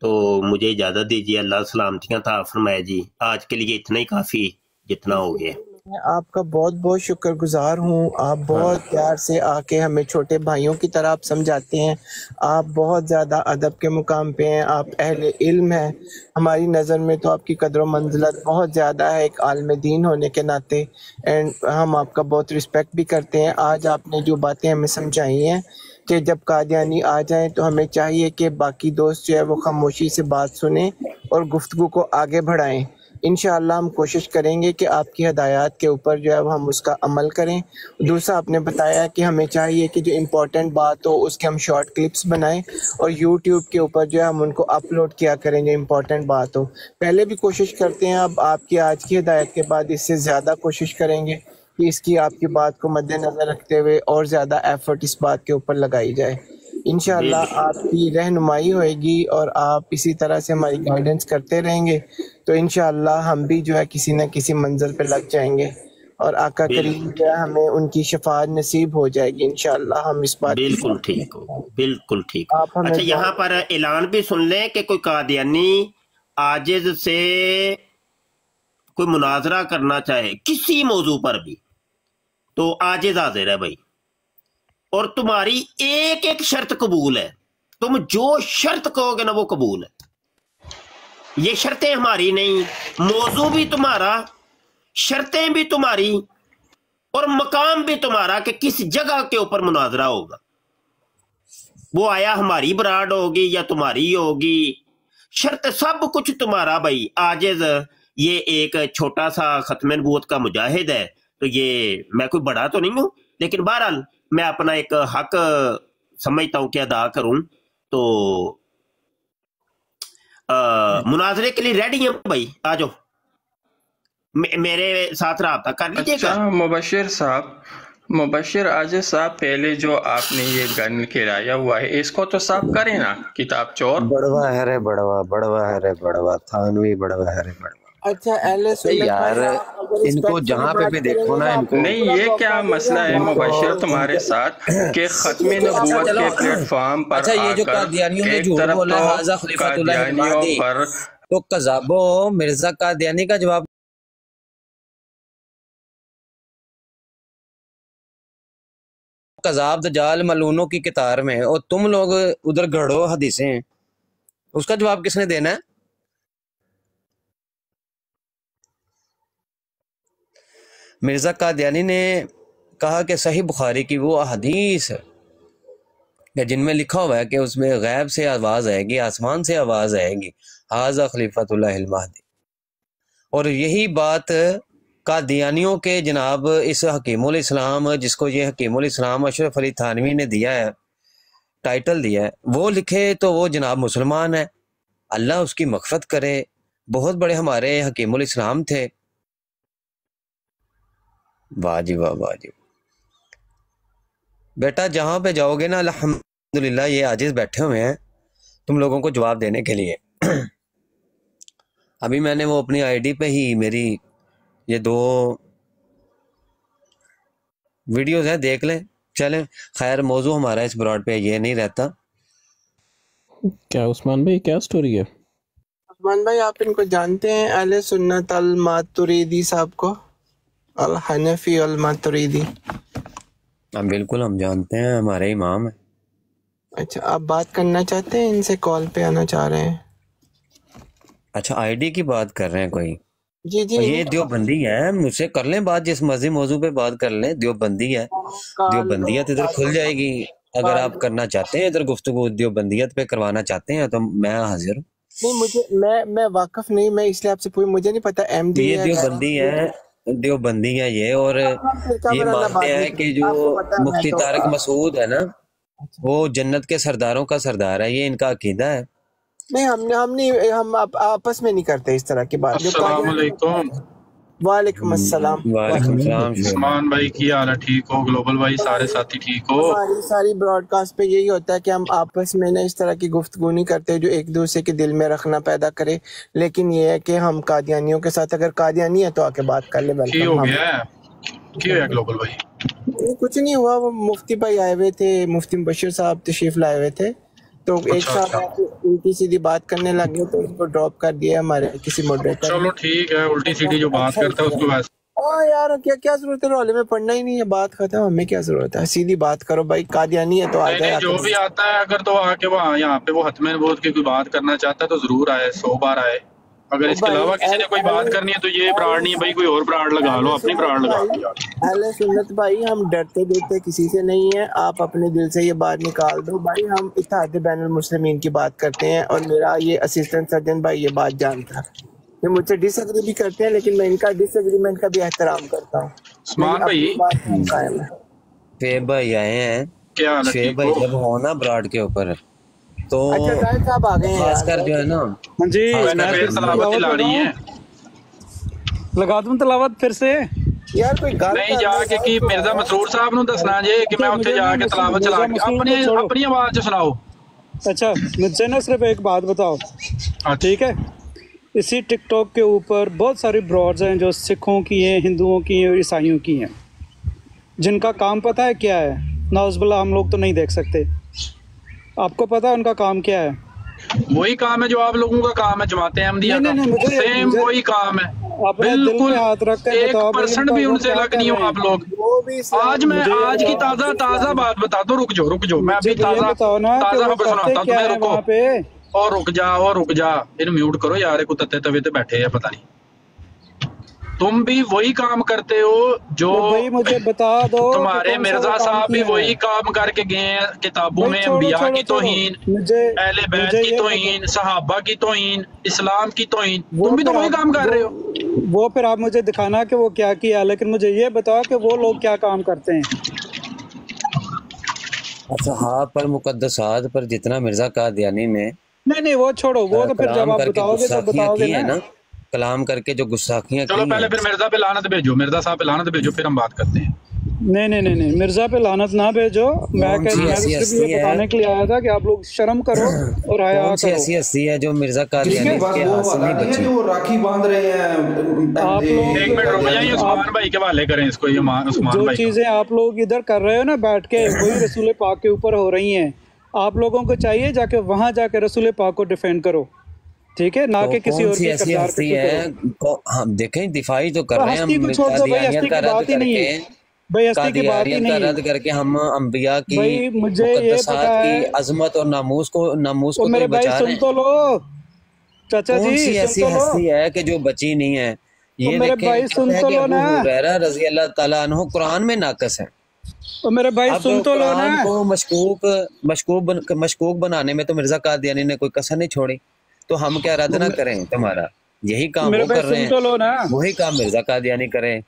تو مجھے اجازت دیجیے. اللہ سلامتیاں عطا فرمائے جی. آج کے لیے اتنا ہی کافی جتنا ہو گیا. میں آپ کا بہت بہت شکر گزار ہوں. آپ بہت پیار سے آ کے ہمیں چھوٹے بھائیوں کی طرح آپ سمجھاتے ہیں. آپ بہت زیادہ ادب کے مقام پہ ہیں، آپ اہل علم ہیں. ہماری نظر میں تو آپ کی قدر و منزلت بہت زیادہ ہے ایک عالم دین ہونے کے ناطے، اینڈ ہم آپ کا بہت رسپیکٹ بھی کرتے ہیں. آج آپ نے جو باتیں ہمیں سمجھائی ہیں کہ جب قادیانی آ جائیں تو ہمیں چاہیے کہ باقی دوست جو ہے وہ خاموشی سے بات سنیں اور گفتگو کو آگے بڑھائیں. انشاءاللہ ہم کوشش کریں گے کہ آپ کی ہدایات کے اوپر جو ہے وہ ہم اس کا عمل کریں. دوسرا آپ نے بتایا کہ ہمیں چاہیے کہ جو امپورٹنٹ بات ہو اس کے ہم شارٹ کلپس بنائیں اور یوٹیوب کے اوپر جو ہے ہم ان کو اپلوڈ کیا کریں جو امپورٹنٹ بات ہو. پہلے بھی کوشش کرتے ہیں، اب آپ کی آج کی ہدایت کے بعد اس سے زیادہ کوشش کریں گے کہ اس کی آپ کی بات کو مد نظر رکھتے ہوئے اور زیادہ ایفرٹ اس بات کے اوپر لگائی جائے. انشاءاللہ آپ کی رہنمائی ہوئے گی اور آپ اسی طرح سے ہماری گائیڈنس کرتے رہیں گے تو انشاءاللہ ہم بھی جو ہے کسی نہ کسی منزل پہ لگ جائیں گے اور آقا کریم جو ہے ہمیں ان کی شفاعت نصیب ہو جائے گی. انشاءاللہ ہم اس بات کی بالکل ٹھیک ہو، بالکل ٹھیک. آپ ہمیں اچھا یہاں پر اعلان بھی سن لیں کہ کوئی قادیانی عاجز سے کوئی مناظرہ کرنا چاہے کسی موضوع پر بھی تو عاجز حاضر ہے بھائی، اور تمہاری ایک ایک شرط قبول ہے. تم جو شرط کہو گے نا وہ قبول ہے. یہ شرطیں ہماری نہیں، موضوع بھی تمہارا، شرطیں بھی تمہاری، اور مقام بھی تمہارا کہ کس جگہ کے اوپر مناظرہ ہوگا. وہ آیا ہماری براڈ ہوگی یا تمہاری ہوگی، شرط سب کچھ تمہارا بھائی. عاجز یہ ایک چھوٹا سا ختم نبوت کا مجاہد ہے، تو یہ میں کوئی بڑا تو نہیں ہوں، لیکن بہرحال میں اپنا ایک حق سمجھتا ہوں کہ ادا کروں. تو مناظرے کے لیے ریڈی ہیں بھائی، آ جاؤ میرے ساتھ رابطہ کر لیجیے گا. اچھا مبشر عاجز صاحب، پہلے جو آپ نے یہ گن کرایا ہوا ہے اس کو تو صاف کریں نا، کتاب چور. بڑوا ہے رے بڑوا، بڑوا ہے رے بڑوا، تھانوی بڑوا ہے رے بڑوا. اچھا اہل سنت یار ان کو جہاں پہ بھی دیکھو نا ان کو نہیں، یہ کیا مسئلہ ہے مبشر تمہارے ساتھ کہ ختم نبوت کے پلیٹ فارم پر اچھا یہ آ جو کر قادیانیوں نے ایک جھوٹ طرف بولا تو ہے حاذا خلیفۃ اللہ قادیانیوں المہدی، پر تو قذابو مرزا قادیانی کا جواب قذاب دجال ملونوں کی قطار میں، اور تم لوگ ادھر گھڑو حدیثیں، اس کا جواب کس نے دینا ہے؟ مرزا قادیانی نے کہا کہ صحیح بخاری کی وہ احادیث کہ جن میں لکھا ہوا ہے کہ اس میں غیب سے آواز آئے گی، آسمان سے آواز آئے گی، حاذا خلیفۃ اللہ المہدی. اور یہی بات قادیانیوں کے جناب اس حکیم الاسلام، جس کو یہ حکیم الاسلام اشرف علی تھانوی نے دیا ہے، ٹائٹل دیا ہے، وہ لکھے تو وہ جناب مسلمان ہے، اللہ اس کی مغفرت کرے. بہت بڑے ہمارے حکیم الاسلام تھے. واہ جی واہ، واہ جی. بیٹا جہاں پہ جاؤ گے نا الحمدللہ یہ عاجز بیٹھے ہوئے ہیں تم لوگوں کو جواب دینے کے لیے. ابھی میں نے وہ اپنی آئی ڈی پہ ہی میری یہ 2 ویڈیوز ہیں، دیکھ لیں. چلیں خیر، موضوع ہمارا اس براڈ پہ یہ نہیں رہتا. کیا عثمان بھائی کیا سٹوری ہے؟ عثمان بھائی آپ ان کو جانتے ہیں، اہل سنت الماتریدی صاحب کو، الحنفی الماتریدی؟ ہم بالکل ہم جانتے ہیں، ہمارے امام ہیں. اچھا آپ بات کرنا چاہتے ہیں ان سے؟ کال پہ آنا چاہ رہے ہیں؟ اچھا آئی ڈی کی بات کر رہے ہیں کوئی؟ جی جی یہ دیوبندی ہے، مجھ سے کر لیں بات، جس مرضی موضوع پہ بات کر لیں. دیوبندی ہے، دیوبندیت ادھر کھل جائے گی. اگر آپ کرنا چاہتے ہیں ادھر گفتگو دیوبندیت پہ کروانا چاہتے ہیں تو میں حاضر ہوں. نہیں مجھے میں واقف نہیں، میں اس لیے آپ سے پوچھ، مجھے نہیں پتا ایم ڈی یہ ہے دیوبندی ہے یہ، اور یہ مانتے ہیں کہ جو مفتی طارق مسعود ہے نا وہ جنت کے سرداروں کا سردار ہے. یہ ان کا عقیدہ ہے. نہیں ہم آپس میں نہیں کرتے اس طرح کی بات. السلام علیکم. وعلیکم السلام. وعلیکم السلام. عثمان بھائی کی حال ہے؟ ٹھیک ہو؟ گلوبل بھائی سارے ساتھی ٹھیک ہو؟ ہماری ساری براڈ کاسٹ پہ یہی ہوتا ہے کہ ہم آپس میں اس طرح کی گفتگو نہیں کرتے جو ایک دوسرے کے دل میں رکھنا پیدا کرے. لیکن یہ ہے کہ ہم قادیانیوں کے ساتھ، اگر قادیانی ہے تو آ کے بات کر لے. کی ہو گیا ہے؟ کی ہو گیا گلوبل بھائی؟ کچھ نہیں ہوا، وہ مفتی بھائی آئے ہوئے تھے، مفتی بشیر صاحب تشریف لائے ہوئے تھے، تو ایک ساتھ الٹی سیدھی بات کرنے لگے تو اس کو ڈراپ کر دیا ہمارے کسی ماڈریٹر. چلو ٹھیک ہے، الٹی سیدھی جو بات کرتا ہے اس کو ویسے یار کیا ضرورت ہے رولے میں پڑھنا ہی نہیں ہے، بات ختم. ہمیں کیا ضرورت ہے، سیدھی بات کرو بھائی. قادیانی ہے تو آ جائے. جو بھی آتا ہے اگر تو آ کے وہاں یہاں پہ وہ حتم نبوت کی کوئی بات کرنا چاہتا ہے تو ضرور آئے، 100 بار آئے. اگر اس کے علاوہ کسی نے کوئی بات کرنی ہے تو یہ براڈ نہیں ہے بھائی، کوئی اور براڈ لگا لو، اپنی براڈ لگا لو. اہل سنت بھائی ہم ڈرتے ڈرتے کسی سے نہیں ہیں، آپ اپنے دل سے یہ بات نکال دو بھائی. ہم اتحاد بین المسلمین کی بات کرتے ہیں اور میرا یہ اسسٹنٹ سرجن بھائی یہ بات جانتا ہے. یہ مجھ سے ڈس ایگری بھی کرتے ہیں لیکن میں ان کا ڈس ایگریمنٹ کا بھی احترام کرتا ہوں. عثمان بھائی شعیب بھائی آئے ہیں. کیا حال ہے؟ شعیب بھائی جب ہو نا براڈ کے اوپر تو اچھا زاہد صاحب آ گئے ہیں خاص کر جو ہے نا جی تلاوت دلانی ہے، لگا دوں تلاوت پھر سے. یار کوئی گل نہیں جا کے کی مرزا مسرور صاحب نو دسنا جے کہ میں اتنے جا کے تلاوت چلا کے اپنی آواز چ سناؤ. اچھا مجھے نا صرف ایک بات بتاؤ، ٹھیک ہے؟ اسی ٹک ٹاک کے اوپر بہت ساری براڈز ہیں جو سکھوں کی ہیں، ہندوؤں کی ہیں اور عیسائیوں کی ہیں، جن کا کام پتہ ہے کیا ہے؟ نعوذ باللہ ہم لوگ تو نہیں دیکھ سکتے. آپ کو پتہ ہے ان کا کام کیا ہے؟ وہی کام ہے جو آپ لوگوں کا کام ہے، جماعت احمدیہ کا سیم وہی کام ہے. بالکل 1% بھی ان سے الگ نہیں ہو آپ لوگ. آج کی تازہ بات بتا دو. رک جاؤ میں ابھی تازہ خبر سناتا ہوں تمہیں. رکو اور رک جا انہیں میوٹ کرو یار، کو تتے توے تے بیٹھے ہیں پتہ نہیں. تم بھی وہی کام کرتے ہو جو مجھے بتا دو. تمہارے مرزا صاحب بھی وہی کام کر کے گئے ہیں، کتابوں میں انبیاء کی توہین، اہل بیت کی توہین، صحابہ کی توہین، اسلام کی توہین. تم بھی تو وہی کام کر رہے ہو. وہ پھر آپ مجھے دکھانا کہ وہ کیا کیا، لیکن مجھے یہ بتاؤ کہ وہ لوگ کیا کام کرتے ہیں. اصحاب پر مقدسات پر جتنا مرزا قادیانی میں نہیں وہ چھوڑو، وہ تو پھر جب آپ بتاؤ گے تو بتاؤ گے نا. کلام کر کے جو گستاخیاں چلو پہلے پھر مرزا پہ لعنت بھیجو، مرزا صاحب پہ لعنت بھیجو، پھر ہم بات کرتے ہیں. نہیں مرزا پہ لعنت نہ بھیجو. میں صرف یہ بتانے کے لیے آیا تھا کہ آپ لوگ شرم کرو اور حیا کرو. ایسی ہستی ہے جو مرزا قادیانی کے ہاتھ سے نہیں بچی. وہ راکھی باندھ رہے ہیں. آپ لوگ ایک منٹ رک جائیں، عثمان بھائی کے حوالے کریں اس کو. جو چیزیں آپ لوگ ادھر کر رہے ہو نا بیٹھ کے، وہی رسول پاک کے اوپر ہو رہی ہیں. آپ لوگوں کو چاہیے جا کے وہاں جا کے رسول پاک کو ڈیفینڈ کرو، ٹھیک ہے؟ نہ کہ کسی اور کے کردار پہ. ہم دیکھیں دفاعی تو کر رہے ہیں، ہستی کو چھوڑ دو بھائی، ہستی کی بات ہی نہیں ہے بھائی، ہستی کی بات ہی نہیں ہے. رد کر کے ہم انبیاء کی مجھے یہ پتا ہے کی عظمت اور ناموس کو میرے بھائی سن تو لو. چاچا جی ایسی ہستی ہے کہ جو بچی نہیں ہے. یہ میرے بھائی سن تو لو نا، ابو ہریرہ رضی اللہ تعالیٰ عنہ قرآن میں ناقص ہے. میرے بھائی سن تو لو نا. کو مشکوک بنانے میں تو مرزا قادیانی نے کوئی کسر نہیں چھوڑی. تو ہم کیا رد نہ کریں تمہارا؟ یہی کام وہ کر رہے ہیں، وہی کام مرزا قادیانی کریں.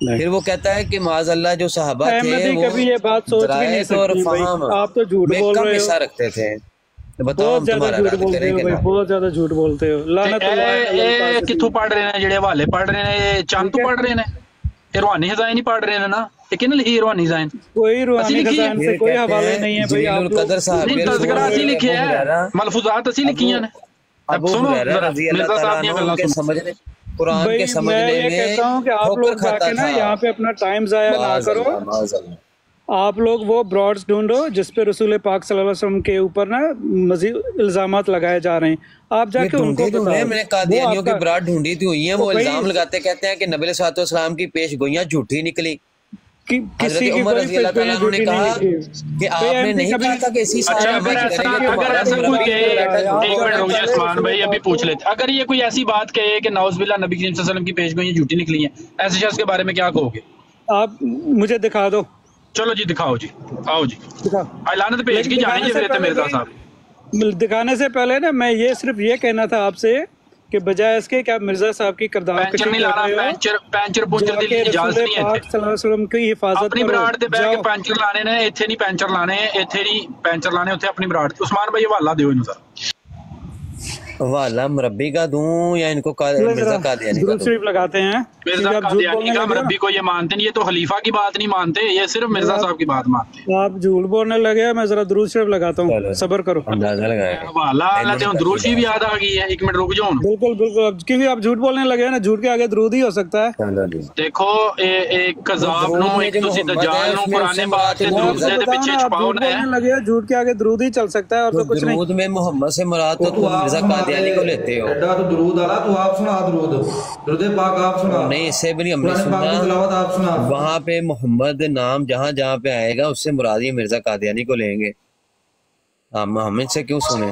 پھر وہ کہتا ہے کہ معاذ اللہ جو صحابہ تھے وہ کبھی یہ بات سوچ بھی نہیں سکتی. آپ تو جھوٹ بول رہے ہو، رکھتے تھے. بہت زیادہ جھوٹ بولتے ہو. لعنت اللہ. کتوں پڑھ رہے ہیں جڑے حوالے پڑھ رہے ہیں؟ چند تو پڑھ رہے ہیں، روحانی خزائن ہی پڑھ رہے ہیں نا. لیکن روحانی خزائن کوئی روحانی خزائن سے کوئی حوالے نہیں ہے بھائی. آپ لوگ تذکرہ اسی لکھے ہیں، ملفوظات اسی لکھی ہیں. اب سنو مرزا صاحب نے گلا سمجھنے قرآن کے سمجھنے میں کہتا ہوں کہ آپ لوگ جا کے نا یہاں پہ اپنا ٹائم ضائع نہ کرو آپ لوگ وہ براڈز ڈھونڈو جس پہ رسول پاک صلی اللہ علیہ وسلم کے اوپر نا مزید الزامات لگائے جا رہے ہیں، آپ جا کے ان کو بتاؤ۔ میں نے قادیانیوں کی برات ڈھونڈی تھی ہوئی ہیں، وہ الزام لگاتے کہتے ہیں کہ نبی علیہ الصلوۃ والسلام کی پیش گوئیاں جھوٹی نکلی۔ حضرت عمر رضی اللہ تعالیٰ عنہ نے کہا کہ آپ نے نہیں کہا تھا کہ اسی اچھا اگر ایسا کوئی کہے، ایک منٹ رک جائے عثمان بھائی، ابھی پوچھ لیتے، اگر یہ کوئی ایسی بات کہے کہ نعوذ باللہ نبی کریم صلی اللہ علیہ وسلم کی پیش گوئیاں جھوٹی نکلی ہیں، ایسے شخص کے بارے میں کیا کہو گے؟ آپ مجھے دکھا دو۔ چلو جی دکھاؤ جی، آؤ جی، اعلانت پیش کی جانی جی پھر مرزا صاحب۔ دکھانے سے پہلے نا میں یہ صرف یہ کہنا تھا آپ سے کہ بجائے اس کے کہ آپ مرزا صاحب کی کردار پینچر نہیں لانا، پینچر پونچر دی اجازت نہیں ہے پاک صلی اللہ علیہ وسلم کی حفاظت اپنی براڈ تے بیٹھ کے پینچر لانے نے، ایتھے نہیں پینچر لانے، ایتھے نہیں پینچر لانے، اوتھے اپنی براڈ۔ عثمان بھائی حوالہ دیو انہوں سر، حوالہ مربی کا دوں یا ان کو مرزا قادیانی کا درود دوں؟ شریف لگاتے ہیں مرزا قادیانی کا مربی کو یہ مانتے نہیں، یہ تو خلیفہ کی بات نہیں مانتے، یہ صرف مرزا صاحب کی بات مانتے ہیں۔ آپ جھوٹ بولنے لگے، میں ذرا درود شریف لگاتا ہوں، صبر کرو۔ اندازہ لگایا حوالہ لیتے ہیں، درود شریف یاد آ گئی ہے، ایک منٹ رک جاؤ۔ بالکل بالکل، کیونکہ آپ جھوٹ بولنے لگے نا، جھوٹ کے آگے درود ہی ہو سکتا ہے۔ دیکھو ایک کذاب نو، ایک تسی دجال نو قرآن پاک سے درود دے پیچھے چھپاؤ نے، لگے جھوٹ کے آگے درود ہی چل سکتا ہے اور تو کچھ نہیں۔ درود میں محمد سے مراد تو تم مرزا قادیانی کو لیتے ہو۔ ایڈا تو درود والا تو آپ سنا، درود پاک آپ سنا، نہیں اس سے بھی نہیں ہم نے قرآن پاک کی تلاوت آپ سنا۔ سنا، وہاں پہ محمد نام جہاں جہاں پہ آئے گا اس سے مراد یہ مرزا قادیانی کو لیں گے، ہم ان سے کیوں سنیں؟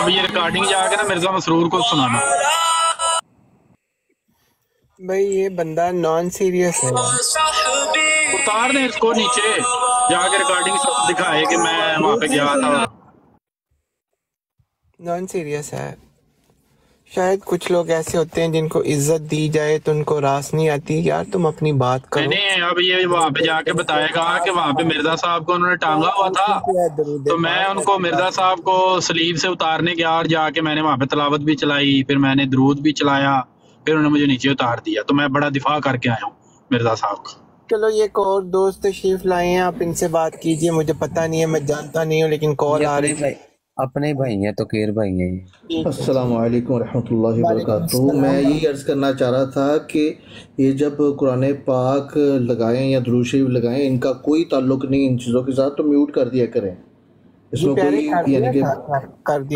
اب یہ ریکارڈنگ جا کے نا مرزا مسرور کو سنانا۔ بھائی یہ بندہ نان سیریس ہے، اتار دیں اس کو نیچے، جا کے ریکارڈنگ دکھائے کہ میں وہاں پہ گیا تھا۔ نان سیریس ہے۔ شاید کچھ لوگ ایسے ہوتے ہیں جن کو عزت دی جائے تو ان کو راس نہیں آتی، یار تم اپنی بات کرو۔ نہیں اب یہ وہاں پہ جا کے بتائے گا کہ وہاں پہ مرزا صاحب کو انہوں نے ٹانگا ہوا تھا، تو میں ان کو مرزا صاحب کو سلیب سے اتارنے گیا اور جا کے میں نے وہاں پہ تلاوت بھی چلائی، پھر میں نے درود بھی چلایا، پھر انہوں نے مجھے نیچے اتار دیا، تو میں بڑا دفاع کر کے آیا ہوں مرزا صاحب کا۔ چلو یہ ایک اور دوست تشریف لائے ہیں، آپ ان سے بات کیجئے، مجھے پتہ نہیں ہے، میں جانتا نہیں ہوں، لیکن کال آ رہی ہے۔ اپنے بھائی ہیں تو کیر بھائی ہیں۔ السلام علیکم ورحمۃ اللہ وبرکاتہ۔ میں یہی عرض کرنا چاہ رہا تھا کہ یہ جب قرآن پاک لگائیں یا درود شریف لگائیں، ان کا کوئی تعلق نہیں ان چیزوں کے ساتھ، تو میوٹ کر دیا کریں، اس میں کوئی یعنی کہ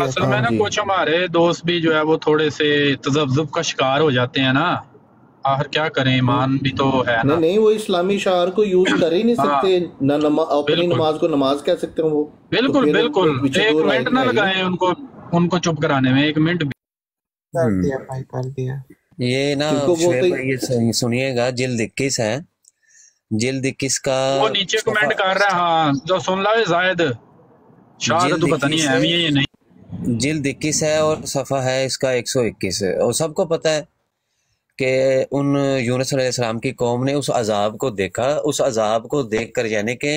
اصل میں نا کچھ ہمارے دوست بھی جو ہے وہ تھوڑے سے تذبذب کا شکار ہو جاتے ہیں نا، آخر کیا کریں، ایمان بھی تو ہے نا۔ نہیں وہ اسلامی شعار کو یوز کر ہی نہیں سکتے، نہ اپنی نماز کو نماز کہہ سکتے ہیں وہ۔ بالکل بالکل، ایک منٹ نہ لگائیں ان کو چپ کرانے میں، ایک منٹ بھی۔ کر دیا بھائی، کر دیا۔ یہ نا یہ سنیے گا، جلد 21 ہے، جلد 21 کا وہ نیچے کمنٹ کر رہا ہے، ہاں جو سن لا زائد شاید تو پتہ نہیں ہے یہ نہیں۔ جلد 21 ہے اور صفحہ ہے اس کا 121 ہے، اور سب کو پتہ ہے کہ ان یونس علیہ السلام کی قوم نے اس عذاب کو دیکھا، اس عذاب کو دیکھ کر یعنی کہ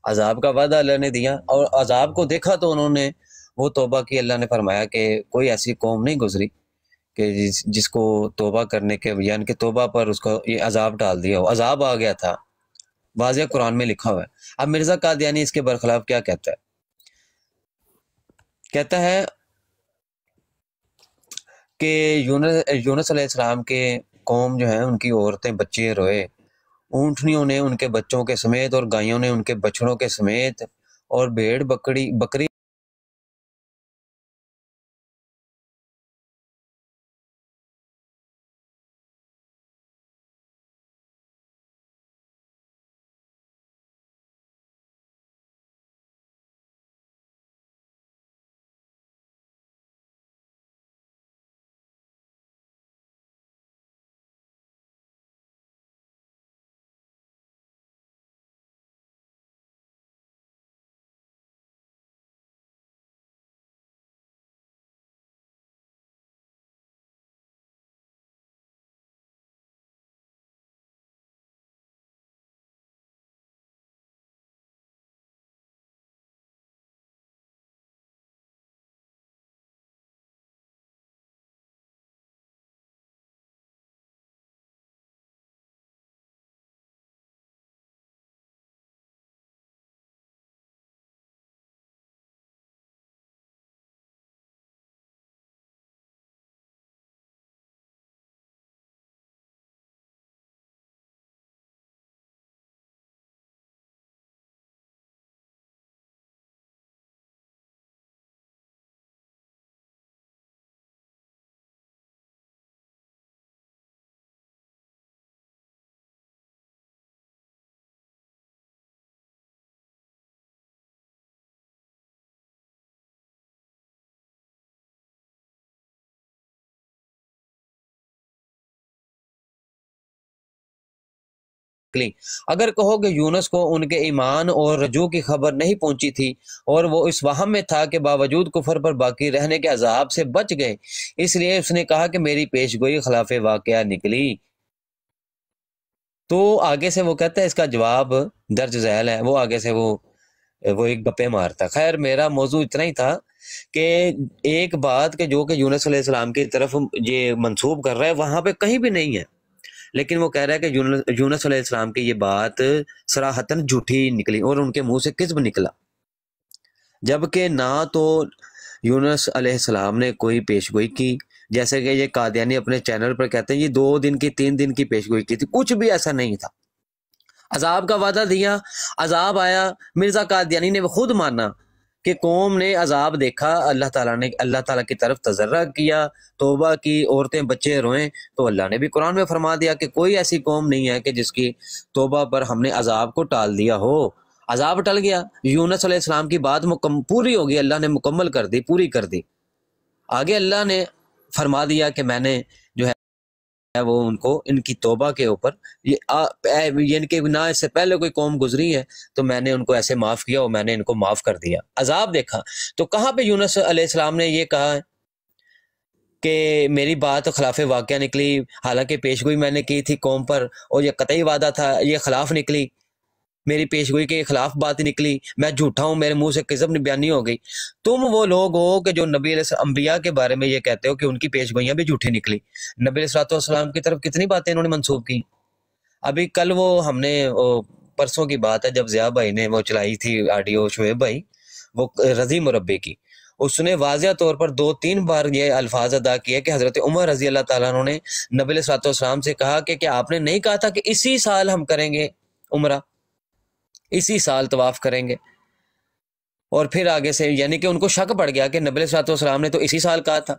عذاب کا وعدہ اللہ نے دیا اور عذاب کو دیکھا تو انہوں نے وہ توبہ کی۔ اللہ نے فرمایا کہ کوئی ایسی قوم نہیں گزری کہ جس کو توبہ کرنے کے یعنی کہ توبہ پر اس کو یہ عذاب ڈال دیا ہو، عذاب آ گیا تھا، واضح قرآن میں لکھا ہوا ہے۔ اب مرزا قادیانی اس کے برخلاف کیا کہتا ہے؟ کہتا ہے کہ یونس علیہ السلام کے قوم جو ہیں ان کی عورتیں بچے روئے، اونٹنیوں نے ان کے بچوں کے سمیت اور گایوں نے ان کے بچڑوں کے سمیت اور بھیڑ بکری نکلی۔ اگر کہو کہ یونس کو ان کے ایمان اور رجوع کی خبر نہیں پہنچی تھی اور وہ اس وہم میں تھا کہ باوجود کفر پر باقی رہنے کے عذاب سے بچ گئے، اس لیے اس نے کہا کہ میری پیشگوئی خلاف واقعہ نکلی، تو آگے سے وہ کہتا ہے اس کا جواب درج ذیل ہے، وہ آگے سے وہ ایک گپے مارتا۔ خیر میرا موضوع اتنا ہی تھا کہ ایک بات کہ جو کہ یونس علیہ السلام کی طرف یہ منسوب کر رہا ہے وہاں پہ کہیں بھی نہیں ہے، لیکن وہ کہہ رہا ہے کہ یونس علیہ السلام کی یہ بات صراحتاً جھوٹی نکلی اور ان کے منہ سے کذب نکلا، جبکہ نہ تو یونس علیہ السلام نے کوئی پیشگوئی کی، جیسے کہ یہ قادیانی اپنے چینل پر کہتے ہیں یہ 2 دن کی 3 دن کی پیشگوئی کی تھی، کچھ بھی ایسا نہیں تھا۔ عذاب کا وعدہ دیا، عذاب آیا، مرزا قادیانی نے خود مانا کہ قوم نے عذاب دیکھا، اللہ تعالیٰ کی طرف تضرع کیا، توبہ کی، عورتیں بچے روئیں، تو اللہ نے بھی قرآن میں فرما دیا کہ کوئی ایسی قوم نہیں ہے کہ جس کی توبہ پر ہم نے عذاب کو ٹال دیا ہو۔ عذاب ٹل گیا، یونس علیہ السلام کی بات پوری ہو گئی، اللہ نے مکمل کر دی، پوری کر دی۔ آگے اللہ نے فرما دیا کہ میں نے جو ہے وہ ان کو ان کی توبہ کے اوپر یعنی کہ نہ اس سے پہلے کوئی قوم گزری ہے تو میں نے ان کو ایسے معاف کیا اور میں نے ان کو معاف کر دیا۔ عذاب دیکھا تو کہاں پہ یونس علیہ السلام نے یہ کہا کہ میری بات خلاف واقعہ نکلی، حالانکہ پیشگوئی میں نے کی تھی قوم پر اور یہ قطعی وعدہ تھا، یہ خلاف نکلی، میری پیشگوئی کے خلاف بات نکلی، میں جھوٹا ہوں، میرے منہ سے کذب بیانی ہو گئی۔ تم وہ لوگ ہو کہ جو نبی علیہ انبیاء کے بارے میں یہ کہتے ہو کہ ان کی پیشگوئیاں بھی جھوٹی نکلی۔ نبی علیہ السلام کی طرف کتنی باتیں انہوں نے منسوب کی۔ ابھی کل وہ ہم نے پرسوں کی بات ہے جب ضیاء بھائی نے وہ چلائی تھی آڈیو، شعیب بھائی، وہ رضی مربی کی، اس نے واضح طور پر 2-3 بار یہ الفاظ ادا کیے کہ حضرت عمر رضی اللہ تعالیٰ عنہ نے نبی علیہ السلام سے کہا کہ کیا آپ نے نہیں کہا تھا کہ اسی سال ہم کریں گے عمرہ، اسی سال طواف کریں گے؟ اور پھر آگے سے یعنی کہ ان کو شک پڑ گیا کہ نبی علیہ السلام نے تو اسی سال کہا تھا،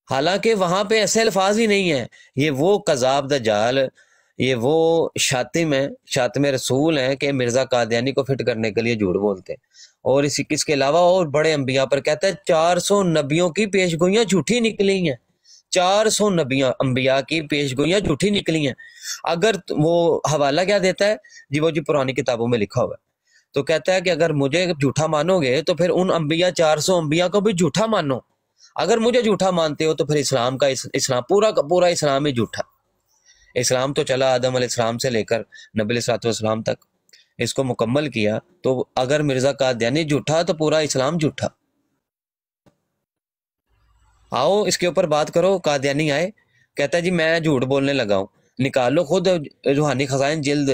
حالانکہ وہاں پہ ایسے الفاظ ہی نہیں ہیں۔ یہ وہ کذاب دجال، یہ وہ شاتم ہیں، شاتم رسول ہیں کہ مرزا قادیانی کو فٹ کرنے کے لیے جھوٹ بولتے ہیں، اور اس کے علاوہ اور بڑے انبیاء پر کہتا ہے 400 نبیوں کی پیشگوئیاں جھوٹی نکلی ہیں، 400 انبیاء کی پیشگوئیاں جھوٹی نکلی ہیں۔ اگر وہ حوالہ کیا دیتا ہے جی، وہ پرانی کتابوں میں لکھا ہوا ہے، تو کہتا ہے کہ اگر مجھے جھوٹا مانو گے تو پھر ان انبیاء 400 انبیاء کو بھی جھوٹا مانو، اگر مجھے جھوٹا مانتے ہو تو پھر اسلام پورا کا پورا اسلام ہی جھوٹا۔ اسلام تو چلا آدم علیہ السلام سے لے کر نبی علیہ السلام تک، اس کو مکمل کیا، تو اگر مرزا قادیانی جھوٹا تو پورا اسلام جھوٹا۔ آؤ اس کے اوپر بات کرو۔ قادیانی آئے، کہتا ہے جی میں جھوٹ بولنے لگا ہوں، نکالو خود روحانی خزائن جلد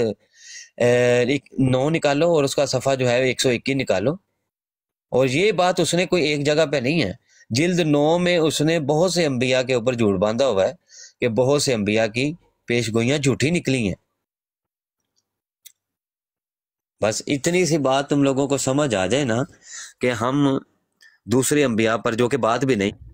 9 نکالو اور اس کا صفحہ جو ہے 121 نکالو، اور یہ بات اس نے کوئی ایک جگہ پہ نہیں ہے، جلد 9 میں اس نے بہت سے انبیاء کے اوپر جھوٹ باندھا ہوا ہے کہ بہت سے انبیاء کی پیشگوئیاں جھوٹی نکلی ہیں۔ بس اتنی سی بات تم لوگوں کو سمجھ آ جائے نا کہ ہم دوسرے انبیاء پر جو کہ بات بھی نہیں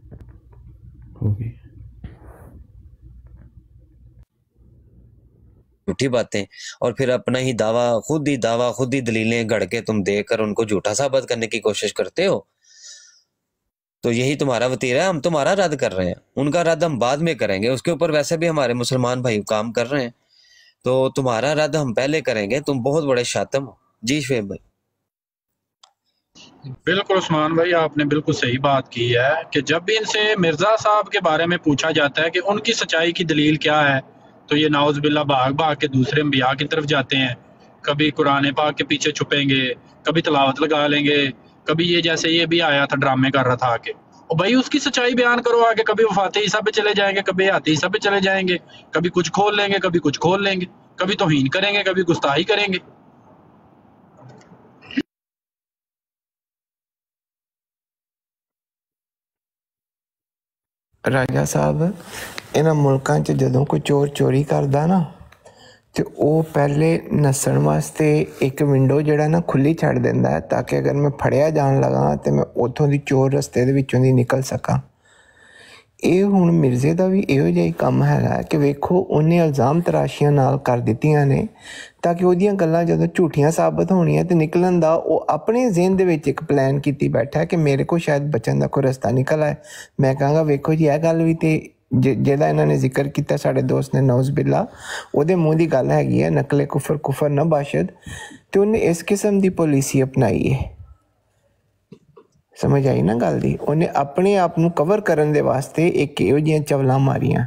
جھوٹی باتیں، اور پھر اپنا ہی دعویٰ خود ہی دلیلیں گھڑ کے تم دے کر ان کو جھوٹا ثابت کرنے کی کوشش کرتے ہو، تو یہی تمہارا وتیرہ ہے۔ ہم تمہارا رد کر رہے ہیں، ان کا رد ہم بعد میں کریں گے، اس کے اوپر ویسے بھی ہمارے مسلمان بھائی کام کر رہے ہیں، تو تمہارا رد ہم پہلے کریں گے، تم بہت بڑے شاتم ہو۔ جی شعیب بھائی۔ بالکل عثمان بھائی، آپ نے بالکل صحیح بات کی ہے کہ جب بھی ان سے مرزا صاحب کے بارے میں پوچھا جاتا ہے کہ ان کی سچائی کی دلیل کیا ہے، تو یہ نعوذ باللہ بھاگ کے دوسرے انبیاء کی طرف جاتے ہیں، کبھی قرآن پاک کے پیچھے چھپیں گے، کبھی تلاوت لگا لیں گے، کبھی یہ جیسے یہ بھی آیا تھا ڈرامے کر رہا تھا کہ اور بھائی اس کی سچائی بیان کرو آگے، کبھی وفات عیسیٰ پہ چلے جائیں گے، کبھی حیات عیسیٰ پہ چلے جائیں گے، کبھی کچھ کھول لیں گے، کبھی کچھ کھول لیں گے، کبھی توہین کریں گے، کبھی گستاخی کریں گے۔ راجا صاحب انہاں ملکاں چ جدوں کوئی چور چوری کردا نا تے او پہلے نسن واسطے ایک ونڈو جڑا نا کھلی چھڑ دیندا ہے تاکہ اگر میں پھڑیا جان لگا تے میں اتھوں دی چور رستے دے وچوں دی نکل سکاں۔ ਇਹ ਹੁਣ ਮਿਰਜ਼ੇ ਦਾ ਵੀ ਇਹੋ ਜਿਹਾ ਹੀ ਕੰਮ ਹੈਗਾ ਕਿ ਵੇਖੋ ਉਹਨੇ ਇਲਜ਼ਾਮ ਤਰਾਸ਼ੀਆਂ ਨਾਲ ਕਰ ਦਿੱਤੀਆਂ ਨੇ ਤਾਂ ਕਿ ਉਹਦੀਆਂ ਗੱਲਾਂ ਜਦੋਂ ਝੂਠੀਆਂ ਸਾਬਤ ਹੋਣੀਆਂ ਤੇ ਨਿਕਲਣ ਦਾ ਉਹ ਆਪਣੇ ਜ਼ਿਹਨ ਦੇ ਵਿੱਚ ਇੱਕ ਪਲਾਨ ਕੀਤੀ ਬੈਠਾ ਕਿ ਮੇਰੇ ਕੋਲ ਸ਼ਾਇਦ ਬਚਣ ਦਾ ਕੋਈ ਰਸਤਾ ਨਿਕਲ ਆਏ। ਮੈਂ ਕਹਾਂਗਾ ਵੇਖੋ ਜੀ ਇਹ ਗੱਲ ਵੀ ਤੇ ਜਿਹਦਾ ਇਹਨਾਂ ਨੇ ਜ਼ਿਕਰ ਕੀਤਾ ਸਾਡੇ ਦੋਸਤ ਨੇ ਨੌਜ਼ ਬਿੱਲਾ, ਉਹਦੇ ਮੂੰਹ ਦੀ ਗੱਲ ਹੈਗੀ ਹੈ ਨਕਲੇ ਕੁਫਰ ਕੁਫਰ ਨਾ ਬਾਸ਼ਦ, ਤੇ ਉਹਨੇ ਇਸ ਕਿਸਮ ਦੀ ਪਾਲਿਸੀ ਅਪਣਾਈ ਹੈ। ਸਮਝ ਆਈ ਨਾ ਗੱਲ ਦੀ? ਉਹਨੇ ਆਪਣੇ ਆਪ ਨੂੰ ਕਵਰ ਕਰਨ ਦੇ ਵਾਸਤੇ ਇੱਕ ਇਹੋ ਜਿਹੀਆਂ ਚਵਲਾਂ ਮਾਰੀਆਂ।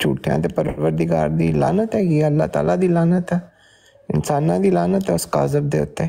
ਝੂਠਿਆਂ ਤੇ ਪਰਵਰਦੀਗਾਰ ਦੀ ਲਾਨਤ ਹੈਗੀ, ਅੱਲਾਹ ਤਾਲਾ ਦੀ ਲਾਨਤ ਹੈ, ਇਨਸਾਨਾਂ ਦੀ ਲਾਨਤ ਹੈ ਉਸ ਕਾਜ਼ਬ ਦੇ ਉੱਤੇ।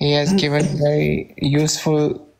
He has given very useful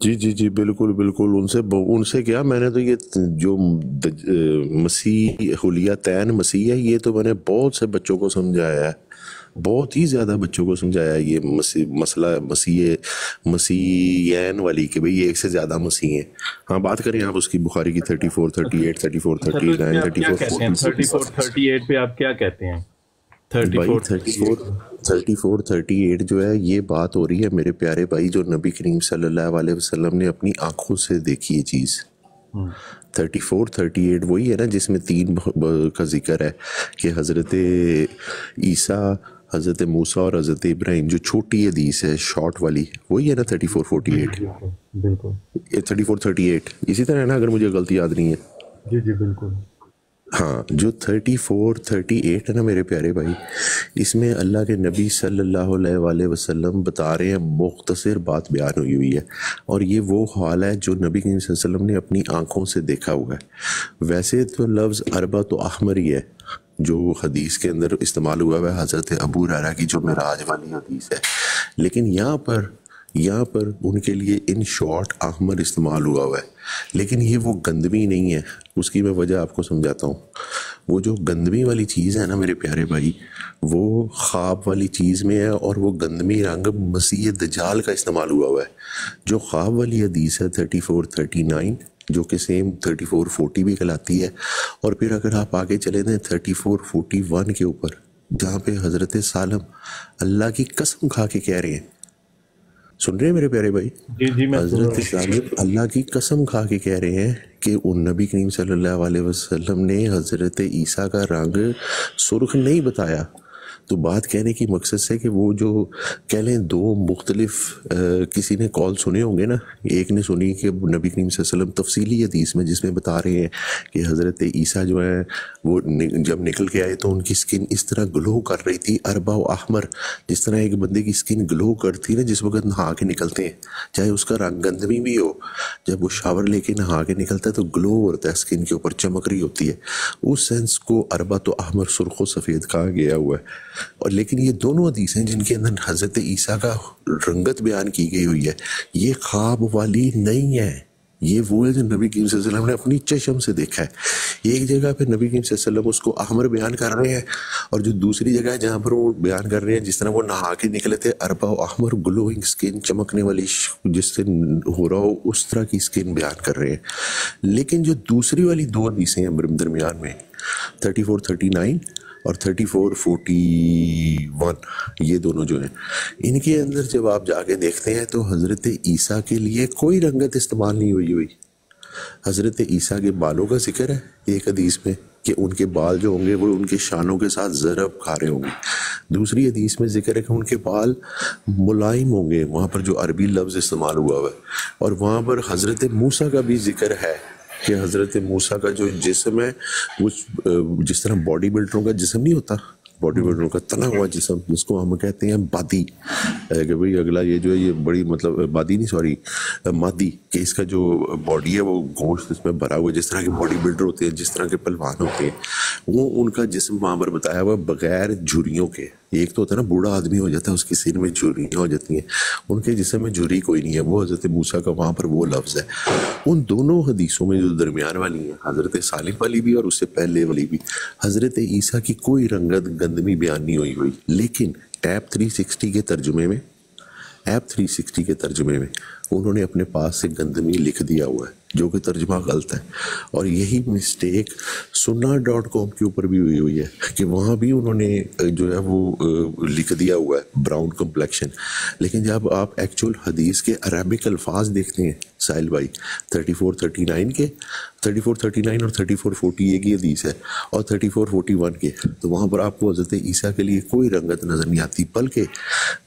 جی جی جی بالکل بالکل، ان سے کیا، میں نے تو یہ جو مسیح حلیتین مسیح ہے، یہ تو میں نے بہت سے بچوں کو سمجھایا ہے، بہت ہی زیادہ بچوں کو سمجھایا ہے یہ مسئلہ مسیحین والی، کہ بھئی یہ ایک سے زیادہ مسیح ہیں. ہاں بات کریں آپ اس کی، بخاری کی 34 38 34 39 34 38 پہ آپ کیا کہتے ہیں؟ 34 38 جو ہے، یہ بات ہو رہی ہے میرے پیارے بھائی جو نبی کریم صلی اللہ علیہ وسلم نے اپنی آنکھوں سے دیکھی یہ چیز. 34 38 وہی ہے نا جس میں 3 کا ذکر ہے کہ حضرت عیسیٰ، حضرت موسیٰ اور حضرت ابراہیم، جو چھوٹی حدیث ہے شارٹ والی، وہی ہے نا 34 48. بالکل 34 38 اسی طرح ہے نا، اگر مجھے غلطی یاد نہیں ہے. جی جی بالکل. ہاں جو 34 38 ہے نا میرے پیارے بھائی، اس میں اللہ کے نبی صلی اللہ علیہ وسلم بتا رہے ہیں، مختصر بات بیان ہوئی ہے، اور یہ وہ حال ہے جو نبی صلی اللہ علیہ وسلم نے اپنی آنکھوں سے دیکھا ہوا ہے. ویسے تو لفظ اربع تو احمر ہی ہے جو حدیث کے اندر استعمال ہوا ہے حضرت ابو ہریرہ کی جو معراج والی حدیث ہے، لیکن یہاں پر ان کے لیے ان شارٹ احمر استعمال ہوا ہے. لیکن یہ وہ گندمی نہیں ہے، اس کی میں وجہ آپ کو سمجھاتا ہوں. وہ جو گندمی والی چیز ہے نا میرے پیارے بھائی، وہ خواب والی چیز میں ہے، اور وہ گندمی رنگ مسیح دجال کا استعمال ہوا ہے. جو خواب والی حدیث ہے 34 39 جو کہ سیم 34 40 بھی کہلاتی ہے، اور پھر اگر آپ آگے چلے دیں 34 41 کے اوپر، جہاں پہ حضرت سالم اللہ کی قسم کھا کے کہہ رہے ہیں، سن رہے ہیں میرے پیارے بھائی؟ حضرت سالم اللہ کی قسم کھا کے کہہ رہے ہیں کہ ان نبی کریم صلی اللہ علیہ وسلم نے حضرت عیسیٰ کا رنگ سرخ نہیں بتایا. تو بات کہنے کی مقصد سے کہ وہ جو کہہ لیں 2 مختلف کسی نے کال سنے ہوں گے نا، ایک نے سنی کہ نبی کریم صلی اللہ علیہ وسلم تفصیلی حدیث میں جس میں بتا رہے ہیں کہ حضرت عیسیٰ جو ہیں وہ جب نکل کے آئے تو ان کی سکن اس طرح گلو کر رہی تھی، اربع و احمر، جس طرح ایک بندے کی سکن گلو کرتی ہے نا جس وقت نہا کے نکلتے ہیں، چاہے اس کا رنگ گندمی بھی ہو، جب وہ شاور لے کے نہا کے نکلتا ہے تو گلو ہوتا ہے، سکن کے اوپر چمک رہی ہوتی ہے. اس سینس کو اربع و احمر، سرخ و سفید کہا گیا ہوا ہے. اور لیکن یہ دونوں حدیثیں جن کے اندر حضرت عیسیٰ کا رنگت بیان کی گئی ہوئی ہے، یہ خواب والی نہیں ہے، یہ وہ ہے جو نبی کریم صلی اللہ علیہ وسلم نے اپنی چشم سے دیکھا ہے. ایک جگہ پہ نبی کریم صلی اللہ علیہ وسلم اس کو احمر بیان کر رہے ہیں، اور جو دوسری جگہ ہے جہاں پر وہ بیان کر رہے ہیں جس طرح وہ نہا کے نکلے تھے، اربع و احمر، گلوئنگ سکن، چمکنے والی جس سے ہو رہا ہو اس طرح کی سکن بیان کر رہے ہیں. لیکن جو دوسری والی 2 حدیثیں ہیں درمیان میں 34 39 اور 34 41، یہ دونوں جو ہیں، ان کے اندر جب آپ جا کے دیکھتے ہیں تو حضرت عیسیٰ کے لیے کوئی رنگت استعمال نہیں ہوئی. حضرت عیسیٰ کے بالوں کا ذکر ہے ایک حدیث میں کہ ان کے بال جو ہوں گے وہ ان کے شانوں کے ساتھ ضرب کھا رہے ہوں گے. دوسری حدیث میں ذکر ہے کہ ان کے بال ملائم ہوں گے، وہاں پر جو عربی لفظ استعمال ہوا ہے. اور وہاں پر حضرت موسیٰ کا بھی ذکر ہے کہ حضرت موسیٰ کا جو جسم ہے وہ جس طرح باڈی بلڈروں کا جسم نہیں ہوتا، باڈی بلڈروں کا تنا ہوا جسم، جس کو ہم کہتے ہیں بادی، کہ بھئی اگلا یہ جو ہے یہ بڑی مطلب بادی نہیں سوری مادی، کہ اس کا جو باڈی ہے وہ گوشت اس میں بھرا ہوا، جس طرح کے باڈی بلڈر ہوتے ہیں، جس طرح کے پہلوان ہوتے ہیں، وہ ان کا جسم وہاں پر بتایا ہوا بغیر جھریوں کے. ایک تو ہوتا ہے نا بوڑھا آدمی ہو جاتا ہے اس کی سر میں جھریاں ہو جاتی ہیں، ان کے جسم میں جھری کوئی نہیں ہے، وہ حضرت موسیٰ کا وہاں پر وہ لفظ ہے. ان دونوں حدیثوں میں جو درمیان والی ہیں، حضرت سالم والی بھی اور اس سے پہلے والی بھی، حضرت عیسیٰ کی کوئی رنگت گندمی بیان نہیں ہوئی. لیکن ایپ 360 کے ترجمے میں انہوں نے اپنے پاس سے گندمی لکھ دیا ہوا ہے، جو کہ ترجمہ غلط ہے. اور یہی مسٹیک sunnah.com کے اوپر بھی ہوئی ہے کہ وہاں بھی انہوں نے جو ہے وہ لکھ دیا ہوا ہے براؤن کمپلیکشن. لیکن جب آپ ایکچول حدیث کے عربک الفاظ دیکھتے ہیں ساحل بھائی 34 39 کے، 34 39 اور 34 40 ایک ہی حدیث ہے، اور 34 41 کے، تو وہاں پر آپ کو حضرت عیسیٰ کے لیے کوئی رنگت نظر نہیں آتی. بلکہ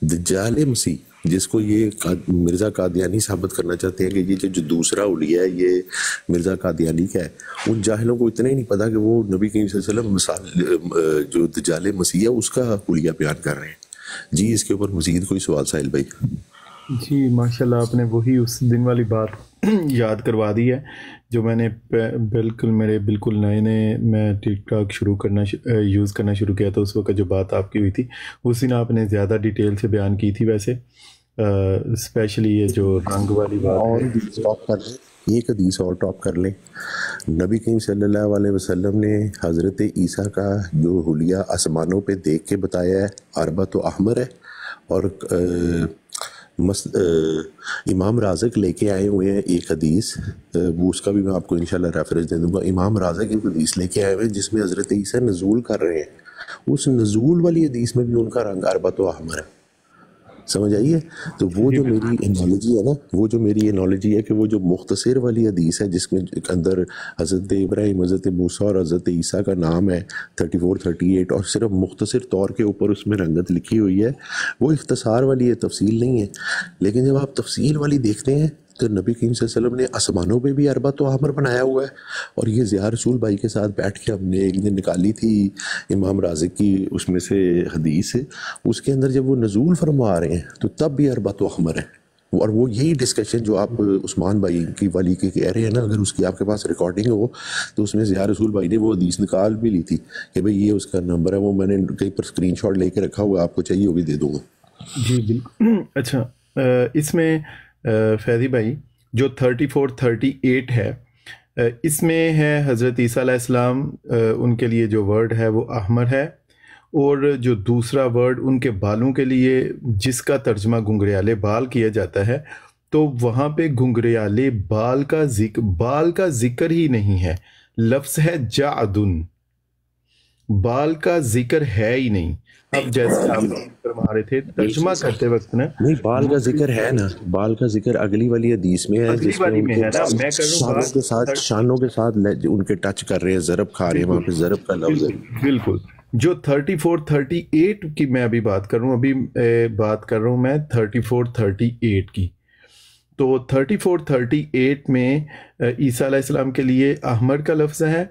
دجال مسیح جس کو یہ مرزا قادیانی ثابت کرنا چاہتے ہیں کہ یہ جو دوسرا اولیاء ہے یہ مرزا قادیانی کا ہے، ان جاہلوں کو اتنا ہی نہیں پتا کہ وہ نبی کریم صلی اللہ علیہ وسلم جو دجال مسیح ہے اس کا اولیاء بیان کر رہے ہیں. جی اس کے اوپر مزید کوئی سوال ساحل بھائی؟ جی ماشاءاللہ آپ نے وہی اس دن والی بات یاد کروا دی ہے جو میں نے بالکل نئے میں ٹک ٹاک یوز کرنا شروع کیا تھا. اس وقت جو بات آپ کی ہوئی تھی اس دن آپ نے زیادہ ڈیٹیل سے بیان کی تھی ویسے. اسپیشلی یہ جو رنگ والی بات اور ہے. ٹاپ کر لیں، ایک حدیث اور ٹاپ کر لیں. نبی کریم صلی اللہ علیہ وسلم نے حضرت عیسیٰ کا جو حلیہ آسمانوں پہ دیکھ کے بتایا ہے اربعۃ احمر ہے، اور امام رازق لے کے آئے ہوئے ہیں ایک حدیث، وہ اس کا بھی میں آپ کو انشاءاللہ ریفرنس دے دوں گا. امام رازق ایک حدیث لے کے آئے ہوئے ہیں جس میں حضرت عیسیٰ نزول کر رہے ہیں. اس نزول والی حدیث میں بھی ان کا رنگ اربعۃ احمر ہے. سمجھ آئیے؟ تو وہ جو میری انالوجی ہے نا، وہ جو میری انالوجی ہے کہ وہ جو مختصر والی حدیث ہے جس میں اندر حضرت ابراہیم، حضرت موسیٰ اور حضرت عیسیٰ کا نام ہے 34 38، اور صرف مختصر طور کے اوپر اس میں رنگت لکھی ہوئی ہے، وہ اختصار والی ہے، تفصیل نہیں ہے. لیکن جب آپ تفصیل والی دیکھتے ہیں تو نبی کریم صلی اللہ علیہ وسلم نے آسمانوں پہ بھی اربعۃ احمر بنایا ہوا ہے. اور یہ ضیاء رسول بھائی کے ساتھ بیٹھ کے ہم نے ایک دن نکالی تھی امام رازق کی اس میں سے حدیث، اس کے اندر جب وہ نزول فرما رہے ہیں تو تب بھی اربعۃ احمر ہے. اور وہ یہی ڈسکشن جو آپ عثمان بھائی کی والی کے کہہ رہے ہیں نا، اگر اس کی آپ کے پاس ریکارڈنگ ہو تو اس میں ضیاء رسول بھائی نے وہ حدیث نکال بھی لی تھی کہ بھئی یہ اس کا نمبر ہے. وہ میں نے کہیں پر اسکرین شاٹ لے کے رکھا ہوا، آپ کو چاہیے وہ بھی دے دوں گا. جی بالکل. اچھا، اس میں فیضی بھائی جو 34 38 ہے، اس میں ہے حضرت عیسیٰ علیہ السلام، ان کے لیے جو ورڈ ہے وہ احمر ہے، اور جو دوسرا ورڈ ان کے بالوں کے لیے جس کا ترجمہ گنگریالے بال کیا جاتا ہے، تو وہاں پہ گنگریالے بال کا ذکر ہی نہیں ہے. لفظ ہے جعدن، بال کا ذکر ہے ہی نہیں. اب جیسے آپ فرما رہے تھے ترجمہ کرتے وقت نا، نہیں بال کا ذکر ہے نا، بال کا ذکر اگلی والی حدیث میں ہے جس میں شانوں کے ساتھ ان کے ٹچ کر رہے ہیں، ضرب کھا رہے ہیں، وہاں پہ ضرب کا لفظ ہے. بالکل. جو 34 38 کی میں ابھی بات کر رہا ہوں، بات کر رہا ہوں میں 34 38 کی. تو 34 38 میں عیسیٰ علیہ السلام کے لیے احمر کا لفظ ہے،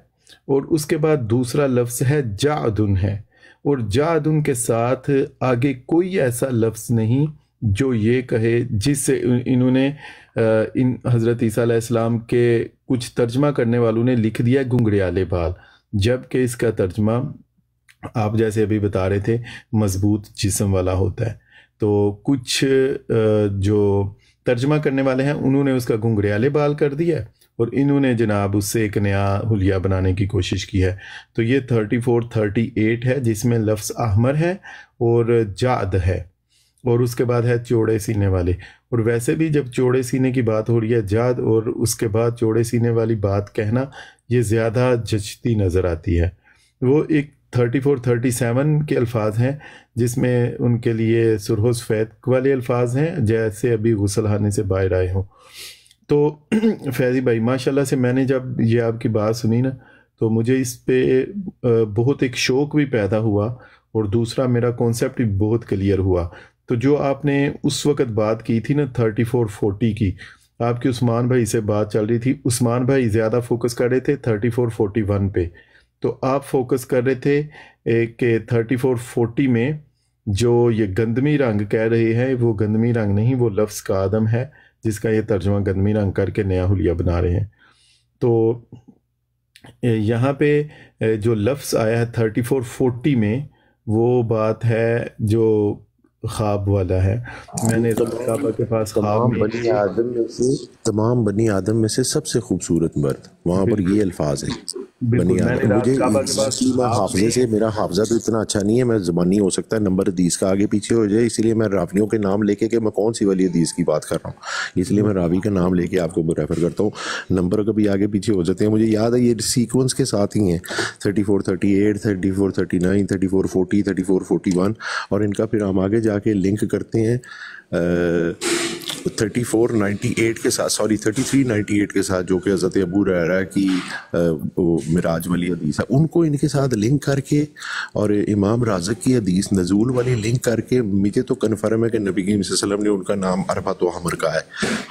اور اس کے بعد دوسرا لفظ ہے جعدن ہے، اور جعدن کے ساتھ آگے کوئی ایسا لفظ نہیں جو یہ کہے، جس سے انہوں نے ان حضرت عیسیٰ علیہ السلام کے کچھ ترجمہ کرنے والوں نے لکھ دیا گنگریالے بال، جبکہ اس کا ترجمہ آپ جیسے ابھی بتا رہے تھے مضبوط جسم والا ہوتا ہے. تو کچھ جو ترجمہ کرنے والے ہیں انہوں نے اس کا گنگریالے بال کر دیا، اور انہوں نے جناب اس سے ایک نیا حلیہ بنانے کی کوشش کی ہے. تو یہ 34 38 ہے جس میں لفظ احمر ہے اور جعد ہے، اور اس کے بعد ہے چوڑے سینے والے. اور ویسے بھی جب چوڑے سینے کی بات ہو رہی ہے، جعد اور اس کے بعد چوڑے سینے والی بات کہنا یہ زیادہ جچتی نظر آتی ہے. وہ ایک 34 37 کے الفاظ ہیں جس میں ان کے لیے سرخ و سفید والے الفاظ ہیں، جیسے ابھی غسل خانے سے باہر آئے ہوں. تو فیضی بھائی ماشاءاللہ سے میں نے جب یہ آپ کی بات سنی نا، تو مجھے اس پہ بہت ایک شوق بھی پیدا ہوا، اور دوسرا میرا کانسیپٹ بھی بہت کلیئر ہوا. تو جو آپ نے اس وقت بات کی تھی نا 34 40 کی، آپ کی عثمان بھائی سے بات چل رہی تھی، عثمان بھائی زیادہ فوکس کر رہے تھے 34 41 پہ، تو آپ فوکس کر رہے تھے کہ 34 40 میں جو یہ گندمی رنگ کہہ رہے ہیں، وہ گندمی رنگ نہیں، وہ لفظ کا آدم ہے جس کا یہ ترجمہ گندمی رنگ کر کے نیا حلیہ بنا رہے ہیں. تو یہاں پہ جو لفظ آیا ہے 34 40 میں، وہ بات ہے جو خواب والا ہے. میں نے کعبہ کے پاس خواب تمام بنی آدم میں سے سب سے خوبصورت مرد، وہاں پر یہ الفاظ ہیں بنی آدم. مجھے حافظے سے میرا حافظہ تو اتنا اچھا نہیں ہے، میں زبانی ہو سکتا ہے نمبر حدیث کا آگے پیچھے ہو جائے، اسی لیے میں راویوں کے نام لے کے کہ میں کون سی والی حدیث کی بات کر رہا ہوں، اس لیے میں راوی کا نام لے کے آپ کو ریفر کرتا ہوں. نمبر کبھی آگے پیچھے ہو جاتے ہیں. مجھے یاد ہے یہ سیکوینس کے ساتھ ہی ہیں 34 38 34 39 34 40 34 41، اور ان کا پھر ہم آگے جا کے لنک کرتے ہیں 34 98 کے ساتھ، 33 98 کے ساتھ، جو کہ حضرت ابو ہریرہ کی معراج والی حدیث ہے، ان کو ان کے ساتھ لنک کر کے، اور امام رازق کی حدیث نزول والی لنک کر کے مجھے تو کنفرم ہے کہ نبی کریم صلی اللہ علیہ وسلم نے ان کا نام اربعۃ احمر کا ہے.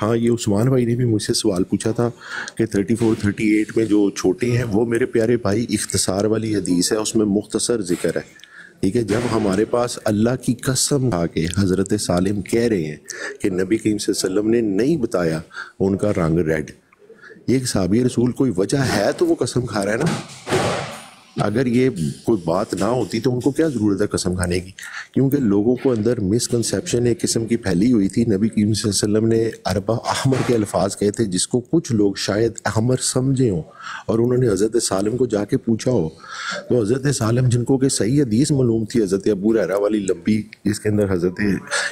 ہاں یہ عثمان بھائی نے بھی مجھ سے سوال پوچھا تھا کہ 34 38 میں جو چھوٹے ہیں وہ میرے پیارے بھائی اختصار والی حدیث ہے، اس میں مختصر ذکر ہے. ٹھیک ہے، جب ہمارے پاس اللہ کی قسم کھا کے حضرت سالم کہہ رہے ہیں کہ نبی کریم صلی اللہ علیہ وسلم نے نہیں بتایا ان کا رنگ ریڈ، یہ ایک صحابی رسول کوئی وجہ ہے تو وہ قسم کھا رہا ہے نا. اگر یہ کوئی بات نہ ہوتی تو ان کو کیا ضرورت ہے قسم کھانے کی؟ کیونکہ لوگوں کو اندر مسکنسیپشن ایک قسم کی پھیلی ہوئی تھی. نبی کریم صلی اللہ علیہ وسلم نے اربع احمر کے الفاظ کہے تھے جس کو کچھ لوگ شاید احمر سمجھے ہوں, اور انہوں نے حضرت سالم کو جا کے پوچھا ہو. تو حضرت سالم جن کو کہ صحیح حدیث معلوم تھی حضرت ابو ہریرہ والی لمبی, جس کے اندر حضرت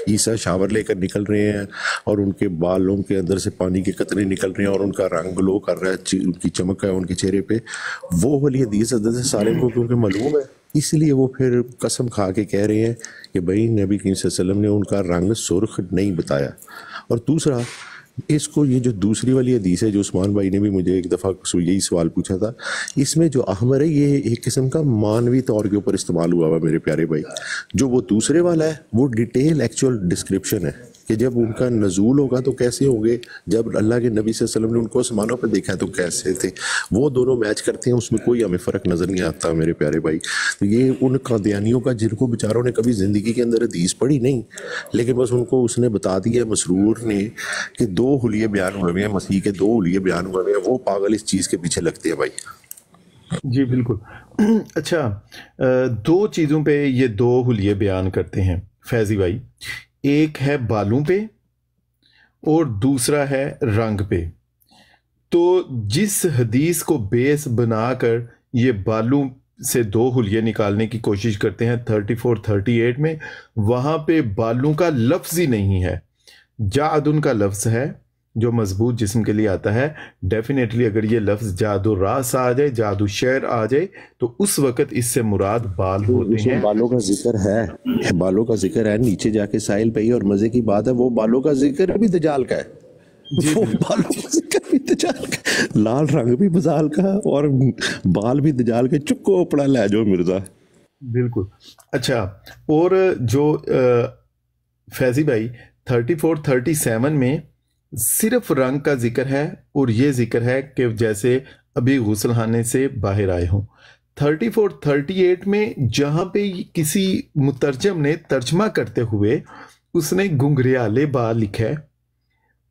عیسیٰ شاور لے کر نکل رہے ہیں اور ان کے بالوں کے اندر سے پانی کے قطرے نکل رہے ہیں اور ان کا رنگ گلو کر رہا ہے, ان کی چمک ہے ان کے چہرے پہ, وہ والی حدیث حضرت سالم کو کیونکہ معلوم ہے, اس لیے وہ پھر قسم کھا کے کہہ رہے ہیں کہ بھائی نبی کریم صلی اللہ علیہ وسلم نے ان کا رنگ سرخ نہیں بتایا. اور دوسرا اس کو یہ جو دوسری والی حدیث ہے جو عثمان بھائی نے بھی مجھے ایک دفعہ یہی سوال پوچھا تھا, اس میں جو احمر ہے یہ ایک قسم کا مانوی طور کے اوپر استعمال ہوا ہوا میرے پیارے بھائی. جو وہ دوسرے والا ہے وہ ڈیٹیل ایکچوئل ڈسکرپشن ہے کہ جب ان کا نزول ہوگا تو کیسے ہوں گے, جب اللہ کے نبی صلی اللہ علیہ وسلم نے ان کو آسمانوں پہ دیکھا تو کیسے تھے, وہ دونوں میچ کرتے ہیں, اس میں کوئی ہمیں فرق نظر نہیں آتا میرے پیارے بھائی. تو یہ ان قادیانیوں کا جن کو بیچاروں نے کبھی زندگی کے اندر حدیث پڑھی نہیں, لیکن بس ان کو اس نے بتا دیا مسرور نے کہ 2 حلیے بیان ہوئے ہیں, مسیح کے 2 حلیے بیان ہوئے ہیں, وہ پاگل اس چیز کے پیچھے لگتے ہیں بھائی. جی بالکل. اچھا 2 چیزوں پہ یہ 2 حلیے بیان کرتے ہیں فیضی بھائی, ایک ہے بالوں پہ اور دوسرا ہے رنگ پہ. تو جس حدیث کو بیس بنا کر یہ بالوں سے 2 حلیے نکالنے کی کوشش کرتے ہیں 34-38 میں, وہاں پہ بالوں کا لفظ ہی نہیں ہے, جعدن کا لفظ ہے جو مضبوط جسم کے لیے آتا ہے. ڈیفینیٹلی اگر یہ لفظ جادو راس آ جائے, جادو شعر آ جائے, تو اس وقت اس سے مراد بال ہوتے ہیں. بالوں کا ذکر ہے, بالوں کا ذکر ہے نیچے جا کے ساحل پہ ہی, اور مزے کی بات ہے وہ بالوں کا ذکر بھی دجال کا ہے. وہ بالوں کا ذکر بھی دجال کا, لال رنگ بھی بزال کا اور بال بھی دجال کے. چکو اپنا لے جو مرزا. بالکل. اچھا اور جو فیضی بھائی 34-37 میں صرف رنگ کا ذکر ہے, اور یہ ذکر ہے کہ جیسے ابھی غسل خانے سے باہر آئے ہوں. 34-38 میں جہاں پہ کسی مترجم نے ترجمہ کرتے ہوئے اس نے گنگریالے بال لکھا ہے,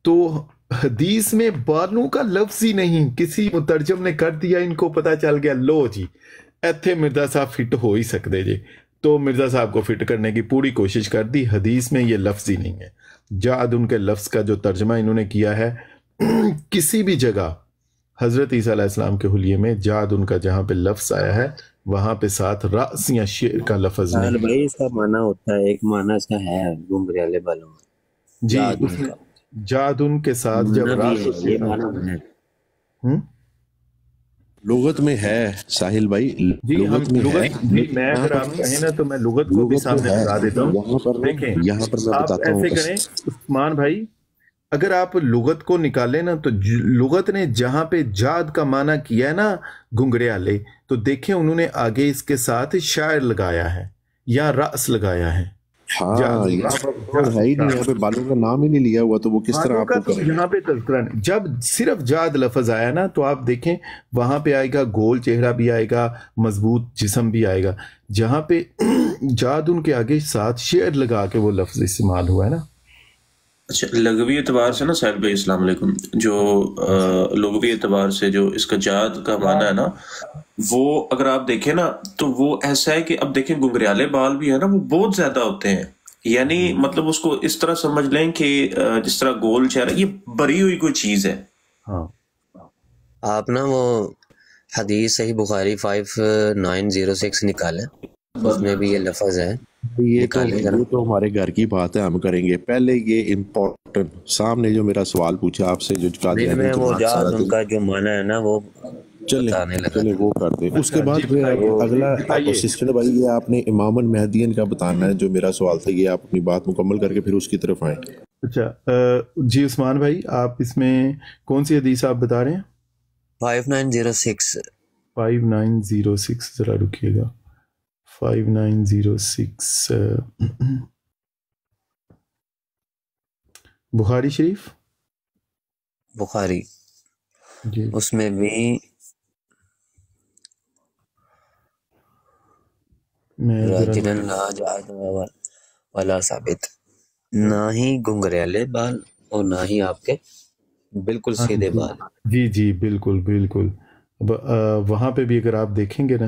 تو حدیث میں بالوں کا لفظ ہی نہیں, کسی مترجم نے کر دیا, ان کو پتہ چل گیا لو جی ایتھے مرزا صاحب فٹ ہو ہی سکتے جی, تو مرزا صاحب کو فٹ کرنے کی پوری کوشش کر دی. حدیث میں یہ لفظ ہی نہیں ہے. جعد ان کے لفظ کا جو ترجمہ انہوں نے کیا ہے کسی بھی جگہ حضرت عیسیٰ علیہ السلام کے حلیے میں جعد ان کا جہاں پہ لفظ آیا ہے وہاں پہ ساتھ راس یا شعر کا لفظ نہیں. بھائی اس کا معنی ہوتا ہے, ایک معنی اس کا ہے گنگریالے بالوں میں. جی جعد ان کے ساتھ جب راس لغت میں ہے ساحل بھائی. جی لغت میں اگر آپ کہیں نا تو میں لغت کو بھی سامنے بتا دیتا ہوں. دیکھیں یہاں پر میں آپ بتاتا ہوں, ایسے کریں عثمان بھائی, اگر آپ لغت کو نکالیں نا تو لغت نے جہاں پہ جاد کا معنی کیا ہے نا گنگریالے, تو دیکھیں انہوں نے آگے اس کے ساتھ شاعر لگایا ہے یا رأس لگایا ہے. ہاں ہے ہی نہیں, یہاں پہ بالوں کا نام ہی نہیں لیا ہوا, تو وہ کس طرح آپ کو کریں. یہاں پہ تذکرہ جب صرف جاد لفظ آیا نا تو آپ دیکھیں وہاں پہ آئے گا گول چہرہ بھی آئے گا, مضبوط جسم بھی آئے گا. جہاں پہ جاد ان کے آگے ساتھ شعر لگا کے وہ لفظ استعمال ہوا ہے نا. اچھا لغوی اعتبار سے نا ساحل بھائی السلام علیکم, جو لغوی اعتبار سے جو اس کا جاد کا معنی ہے نا, وہ اگر آپ دیکھیں نا تو وہ ایسا ہے کہ اب دیکھیں گنگریالے بال بھی ہے نا وہ بہت زیادہ ہوتے ہیں, یعنی مطلب اس کو اس طرح سمجھ لیں کہ جس طرح گول چہرہ یہ بری ہوئی کوئی چیز ہے. ہاں آپ نا وہ حدیث صحیح بخاری 5906 نکالیں, اس میں بھی یہ لفظ ہے. یہ تو ہمارے گھر کی بات ہے, ہم کریں گے. پہلے یہ امپورٹنٹ سامنے جو میرا سوال پوچھا آپ سے, جو وہ جاد ان کا جو معنی ہے نا وہ چلے وہ کر دیں. اس کے بعد پھر اگلا اسسٹنٹ بھائی یہ آپ نے امام المہدیین کا بتانا ہے, جو میرا سوال تھا یہ آپ اپنی بات مکمل کر کے پھر اس کی طرف آئیں. اچھا جی عثمان بھائی آپ اس میں کون سی حدیث آپ بتا رہے ہیں؟ 5906 ذرا رکیے گا. 5906 بخاری شریف, بخاری جی اس میں بھی راجلن لا جعد ولا ثابت, نہ ہی گنگریالے بال اور نہ ہی آپ کے بالکل سیدھے بال. جی بالکل. اب وہاں پہ بھی اگر آپ دیکھیں گے نا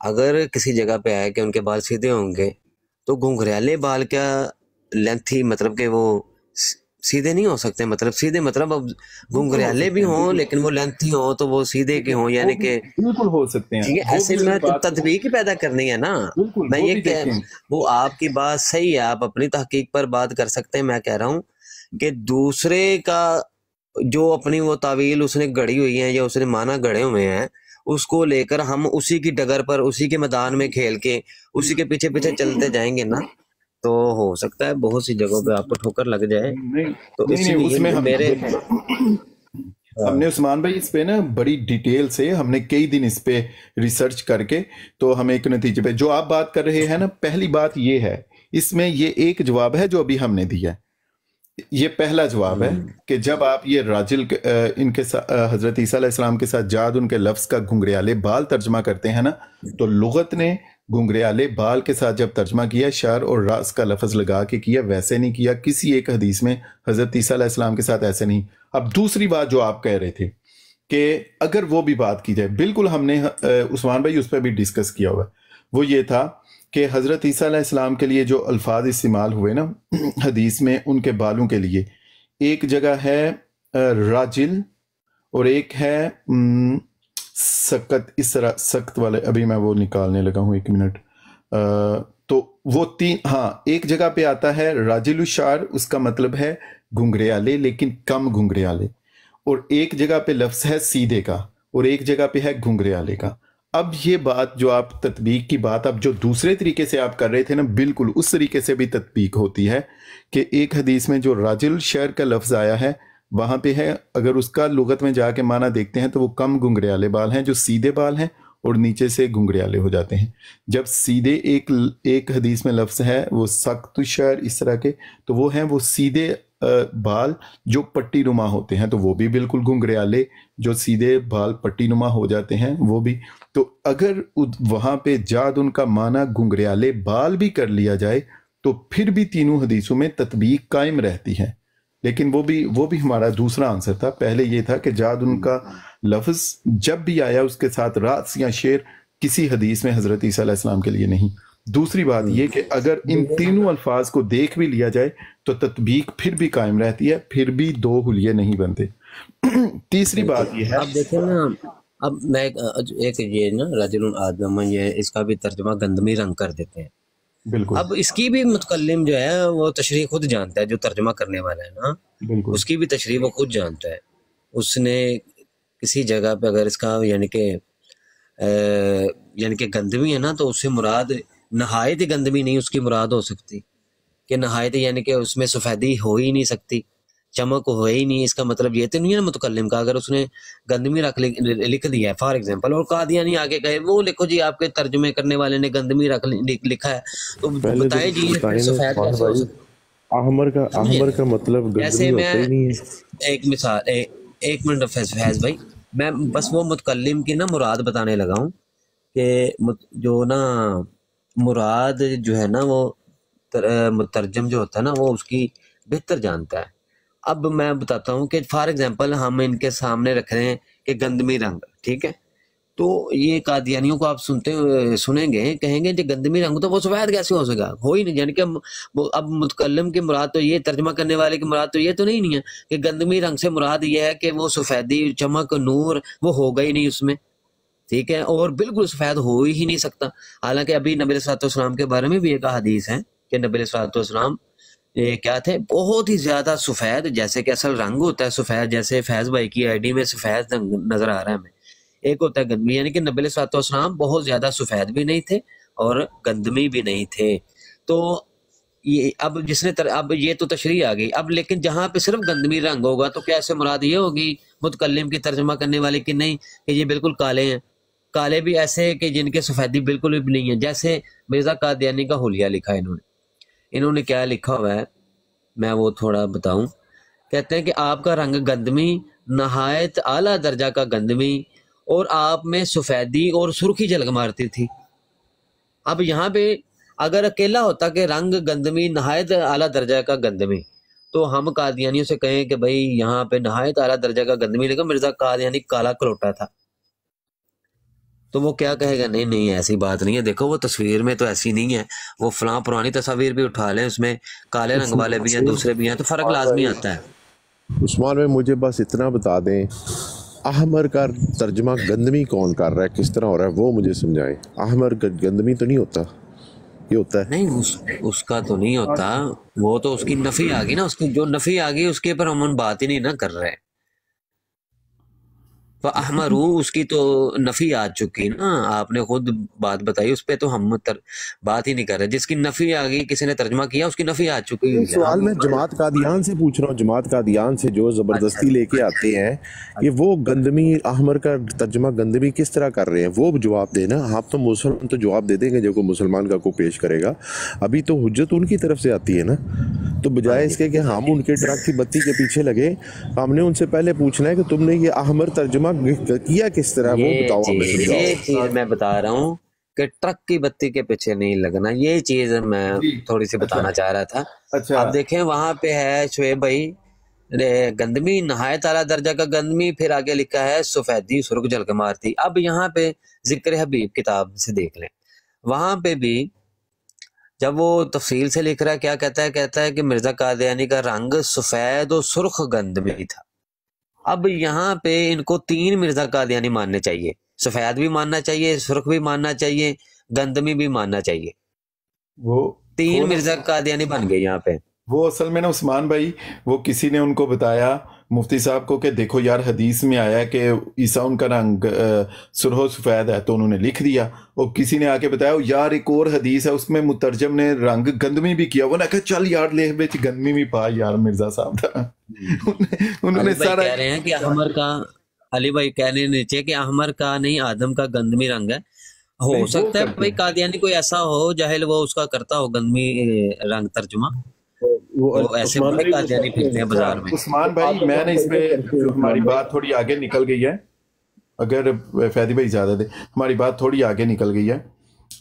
اگر کسی جگہ پہ آئے کہ ان کے بال سیدھے ہوں گے تو گھنگریالے بال کیا لینتھی مطلب کہ وہ سیدھے نہیں ہو سکتے، مطلب سیدھے مطلب اب گھنگریالے بھی ہوں لیکن وہ لینتھی ہوں تو وہ سیدھے کے ہوں، یعنی کہ بالکل ہو سکتے ہیں، ایسے میں تو تطبیق ہی پیدا کرنی ہے نا۔ میں یہ کہ وہ آپ کی بات صحیح ہے، آپ اپنی تحقیق پر بات کر سکتے ہیں، میں کہہ رہا ہوں کہ دوسرے کا جو اپنی وہ تعویل اس نے گڑھی ہوئی ہے یا اس نے معنی گڑھے ہوئے ہیں اس کو لے کر ہم اسی کی ڈگر پر اسی کے میدان میں کھیل کے اسی کے پیچھے پیچھے چلتے جائیں گے نا، تو ہو سکتا ہے بہت سی جگہوں پہ آپ کو ٹھوکر لگ جائے۔ تو اسی لیے میرے ہم نے عثمان بھائی اس پہ نا بڑی ڈیٹیل سے ہم نے کئی دن اس پہ ریسرچ کر کے تو ہمیں ایک نتیجے پہ جو آپ بات کر رہے ہیں نا، پہلی بات یہ ہے اس میں یہ ایک جواب ہے جو ابھی ہم نے دیا ہے، یہ پہلا جواب ہے کہ جب آپ یہ راجل ان کے حضرت عیسیٰ علیہ السلام کے ساتھ جاد ان کے لفظ کا گھنگریالے بال ترجمہ کرتے ہیں نا، تو لغت نے گھنگریالے بال کے ساتھ جب ترجمہ کیا شعر اور راس کا لفظ لگا کے کیا، ویسے نہیں کیا، کسی ایک حدیث میں حضرت عیسیٰ علیہ السلام کے ساتھ ایسے نہیں۔ اب دوسری بات جو آپ کہہ رہے تھے کہ اگر وہ بھی بات کی جائے، بالکل ہم نے عثمان بھائی اس پہ بھی ڈسکس کیا ہوا، وہ یہ تھا کہ حضرت عیسیٰ علیہ السلام کے لیے جو الفاظ استعمال ہوئے نا حدیث میں ان کے بالوں کے لیے، ایک جگہ ہے راجل اور ایک ہے سکت، اس طرح سخت والے، ابھی میں وہ نکالنے لگا ہوں، ایک منٹ، تو وہ تین، ہاں ایک جگہ پہ آتا ہے راجل الشعر، اس کا مطلب ہے گھنگریالے لیکن کم گھنگریالے، اور ایک جگہ پہ لفظ ہے سیدھے کا اور ایک جگہ پہ ہے گھنگریالے کا۔ اب یہ بات جو آپ تطبیق کی بات اب جو دوسرے طریقے سے آپ کر رہے تھے نا، بالکل اس طریقے سے بھی تطبیق ہوتی ہے کہ ایک حدیث میں جو راجل الشعر کا لفظ آیا ہے وہاں پہ ہے، اگر اس کا لغت میں جا کے معنی دیکھتے ہیں تو وہ کم گھنگریالے بال ہیں جو سیدھے بال ہیں اور نیچے سے گھنگریالے ہو جاتے ہیں۔ جب سیدھے ایک حدیث میں لفظ ہے وہ سخت الشعر اس طرح کے، تو وہ ہیں وہ سیدھے بال جو پٹی نما ہوتے ہیں، تو وہ بھی بالکل گھنگریالے جو سیدھے بال پٹی نما ہو جاتے ہیں وہ بھی۔ تو اگر وہاں پہ جاد ان کا معنی گھنگریالے بال بھی کر لیا جائے تو پھر بھی تینوں حدیثوں میں تطبیق قائم رہتی ہے، لیکن وہ بھی ہمارا دوسرا آنسر تھا۔ پہلے یہ تھا کہ جاد ان کا لفظ جب بھی آیا اس کے ساتھ راس یا شعر کسی حدیث میں حضرت عیسیٰ علیہ السلام کے لیے نہیں۔ دوسری بات یہ کہ اگر ان تینوں الفاظ کو دیکھ بھی لیا جائے تو تطبیق پھر بھی قائم رہتی ہے، پھر بھی دو حلیے نہیں بنتے۔ تیسری بات یہ ہے، اب دیکھیں نا، اب میں ایک یہ نا رجل آدم، یہ اس کا بھی ترجمہ گندمی رنگ کر دیتے ہیں۔ بالکل اب اس کی بھی متکلم جو ہے وہ تشریح خود جانتا ہے، جو ترجمہ کرنے والا ہے نا، بالکل اس کی بھی تشریح وہ خود جانتا ہے۔ اس نے کسی جگہ پہ اگر اس کا یعنی کہ گندمی ہے نا، تو اس سے مراد نہایت گندمی نہیں اس کی مراد ہو سکتی کہ نہایت یعنی کہ اس میں سفیدی ہو ہی نہیں سکتی، چمک ہو ہی نہیں، اس کا مطلب یہ تو نہیں ہے نا متکلم کا۔ اگر اس نے گندمی لکھ دیا ہے فار ایگزامپل، اور قادیانی آگے کہے وہ لکھو جی آپ کے ترجمے کرنے والے نے گندمی لکھا ہے، تو بتائیں جی سفید کیسے ہو سکتا؟ احمر کا مطلب جیسے میں ایک مثال، ایک منٹ فیض بھائی، میں بس وہ متکلم کی نا مراد بتانے لگا ہوں کہ جو نا مراد جو ہے نا وہ مترجم جو ہوتا ہے نا وہ اس کی بہتر جانتا ہے۔ اب میں بتاتا ہوں کہ فار ایگزامپل ہم ان کے سامنے رکھ رہے ہیں کہ گندمی رنگ، ٹھیک ہے، تو یہ قادیانیوں کو آپ سنیں گے، کہیں گے کہ گندمی رنگ تو وہ سفید کیسے ہو سکا، ہو ہی نہیں، یعنی کہ اب متکلم کی مراد تو یہ، ترجمہ کرنے والے کی مراد تو یہ تو نہیں ہے کہ گندمی رنگ سے مراد یہ ہے کہ وہ سفیدی، چمک، نور وہ ہوگا ہی نہیں اس میں، ٹھیک ہے، اور بالکل سفید ہو ہی نہیں سکتا۔ حالانکہ ابھی نبی علیہ الصلوۃ والسلام کے بارے میں بھی ایک حدیث ہے کہ نبی علیہ الصلوۃ والسلام کیا تھے، بہت ہی زیادہ سفید، جیسے کہ اصل رنگ ہوتا ہے سفید، جیسے فیض بھائی کی آئی ڈی میں سفید نظر آ رہا ہے ہمیں، ایک ہوتا ہے گندمی، یعنی کہ نبی علیہ الصلوۃ والسلام بہت زیادہ سفید بھی نہیں تھے اور گندمی بھی نہیں تھے۔ تو یہ اب اب یہ تو تشریح آ گئی، اب لیکن جہاں پہ صرف گندمی رنگ ہوگا تو کیا اس سے مراد یہ ہوگی متکلم کی ترجمہ کرنے والے کی نہیں کہ یہ بالکل کالے ہیں؟ کالے بھی ایسے کہ جن کے سفیدی بالکل بھی نہیں ہے، جیسے مرزا قادیانی کا حلیہ لکھا ہے انہوں نے کیا لکھا ہوا ہے میں وہ تھوڑا بتاؤں۔ کہتے ہیں کہ آپ کا رنگ گندمی، نہایت اعلیٰ درجہ کا گندمی، اور آپ میں سفیدی اور سرخی جھلک مارتی تھی۔ اب یہاں پہ اگر اکیلا ہوتا کہ رنگ گندمی، نہایت اعلیٰ درجہ کا گندمی، تو ہم قادیانیوں سے کہیں کہ بھئی یہاں پہ نہایت اعلیٰ درجہ کا گندمی، لیکن مرزا قادیانی کالا کلوٹا تھا، تو وہ کیا کہے گا نہیں نہیں ایسی بات نہیں ہے، دیکھو وہ تصویر میں تو ایسی نہیں ہے، وہ فلاں پرانی تصاویر بھی اٹھا لیں، اس میں کالے رنگ والے بھی ہیں دوسرے بھی ہیں، تو فرق لازمی آتا ہے۔ عثمان بھائی مجھے بس اتنا بتا دیں احمر کا ترجمہ گندمی کون کر رہا ہے، کس طرح ہو رہا ہے وہ مجھے سمجھائیں۔ احمر گندمی تو نہیں ہوتا، یہ ہوتا ہے نہیں اس کا تو نہیں ہوتا، وہ تو اس کی نفی آ گئی نا، اس کی جو نفی آ گئی اس کے اوپر ہم بات ہی نہیں نہ کر رہے۔ احمرو اس کی تو نفی آ چکی نا، آپ نے خود بات بتائی، اس پہ تو ہم بات ہی نہیں کر رہے، جس کی نفی آ گئی کسی نے ترجمہ کیا اس کی نفی آ چکی ہے۔ سوال میں جماعت قادیان سے پوچھ رہا ہوں، جماعت قادیان سے جو زبردستی لے کے آتے ہیں کہ وہ گندمی احمر کا ترجمہ گندمی کس طرح کر رہے ہیں، وہ جواب دینا۔ آپ تو مسلمان تو جواب دے دیں گے جو کوئی مسلمان کا کوئی پیش کرے گا، ابھی تو حجت ان کی طرف سے آتی ہے نا، تو بجائے اس کے کہ ہم ان کے ٹرک کی بتی کے پیچھے لگے، ہم نے ان سے پہلے پوچھنا ہے کہ تم نے یہ احمر ترجمہ کیا کس طرح، وہ بتاؤ ہمیں۔ یہ چیز میں بتا رہا ہوں کہ ٹرک کی بتی کے پیچھے نہیں لگنا، یہ چیز میں تھوڑی سی بتانا چاہ رہا تھا۔ اب دیکھیں وہاں پہ ہے شعیب بھائی گندمی نہایت اعلیٰ درجہ کا گندمی، پھر آگے لکھا ہے سفیدی سرخ جھلک مارتی۔ اب یہاں پہ ذکر حبیب کتاب سے دیکھ لیں، وہاں پہ بھی جب وہ تفصیل سے لکھ رہا ہے کیا کہتا ہے کہ مرزا قادیانی کا رنگ سفید و سرخ گندمی تھا۔ اب یہاں پہ ان کو 3 مرزا قادیانی ماننے چاہیے، سفید بھی ماننا چاہیے، سرخ بھی ماننا چاہیے، گندمی بھی ماننا چاہیے، وہ 3 مرزا قادیانی بن گئے یہاں پہ۔ وہ اصل میں نا عثمان بھائی، وہ کسی نے ان کو بتایا مفتی صاحب کو کہ دیکھو یار حدیث میں آیا ہے کہ عیسیٰ ان کا رنگ سرخ و سفید ہے، تو انہوں نے لکھ دیا، اور کسی نے آ کے بتایا یار ایک اور حدیث ہے اس میں مترجم نے رنگ گندمی بھی کیا، وہ نے کہا چل یار لے بیچ گندمی بھی پا یار مرزا صاحب تھا۔ انہوں نے سارا کہہ رہے ہیں کہ احمر کا، علی بھائی کہہ رہے ہیں نیچے کہ احمر کا نہیں آدم کا گندمی رنگ ہے، ہو سکتا ہے بھائی قادیانی کوئی ایسا ہو جاہل وہ اس کا کرتا ہو گندمی رنگ ترجمہ، وہ ایسے بڑے قادیانی پھرتے ہیں بازار میں۔ عثمان بھائی میں نے اس پہ ہماری بات تھوڑی آگے نکل گئی ہے، اگر فیدی بھائی زیادہ دے، ہماری بات تھوڑی آگے نکل گئی ہے۔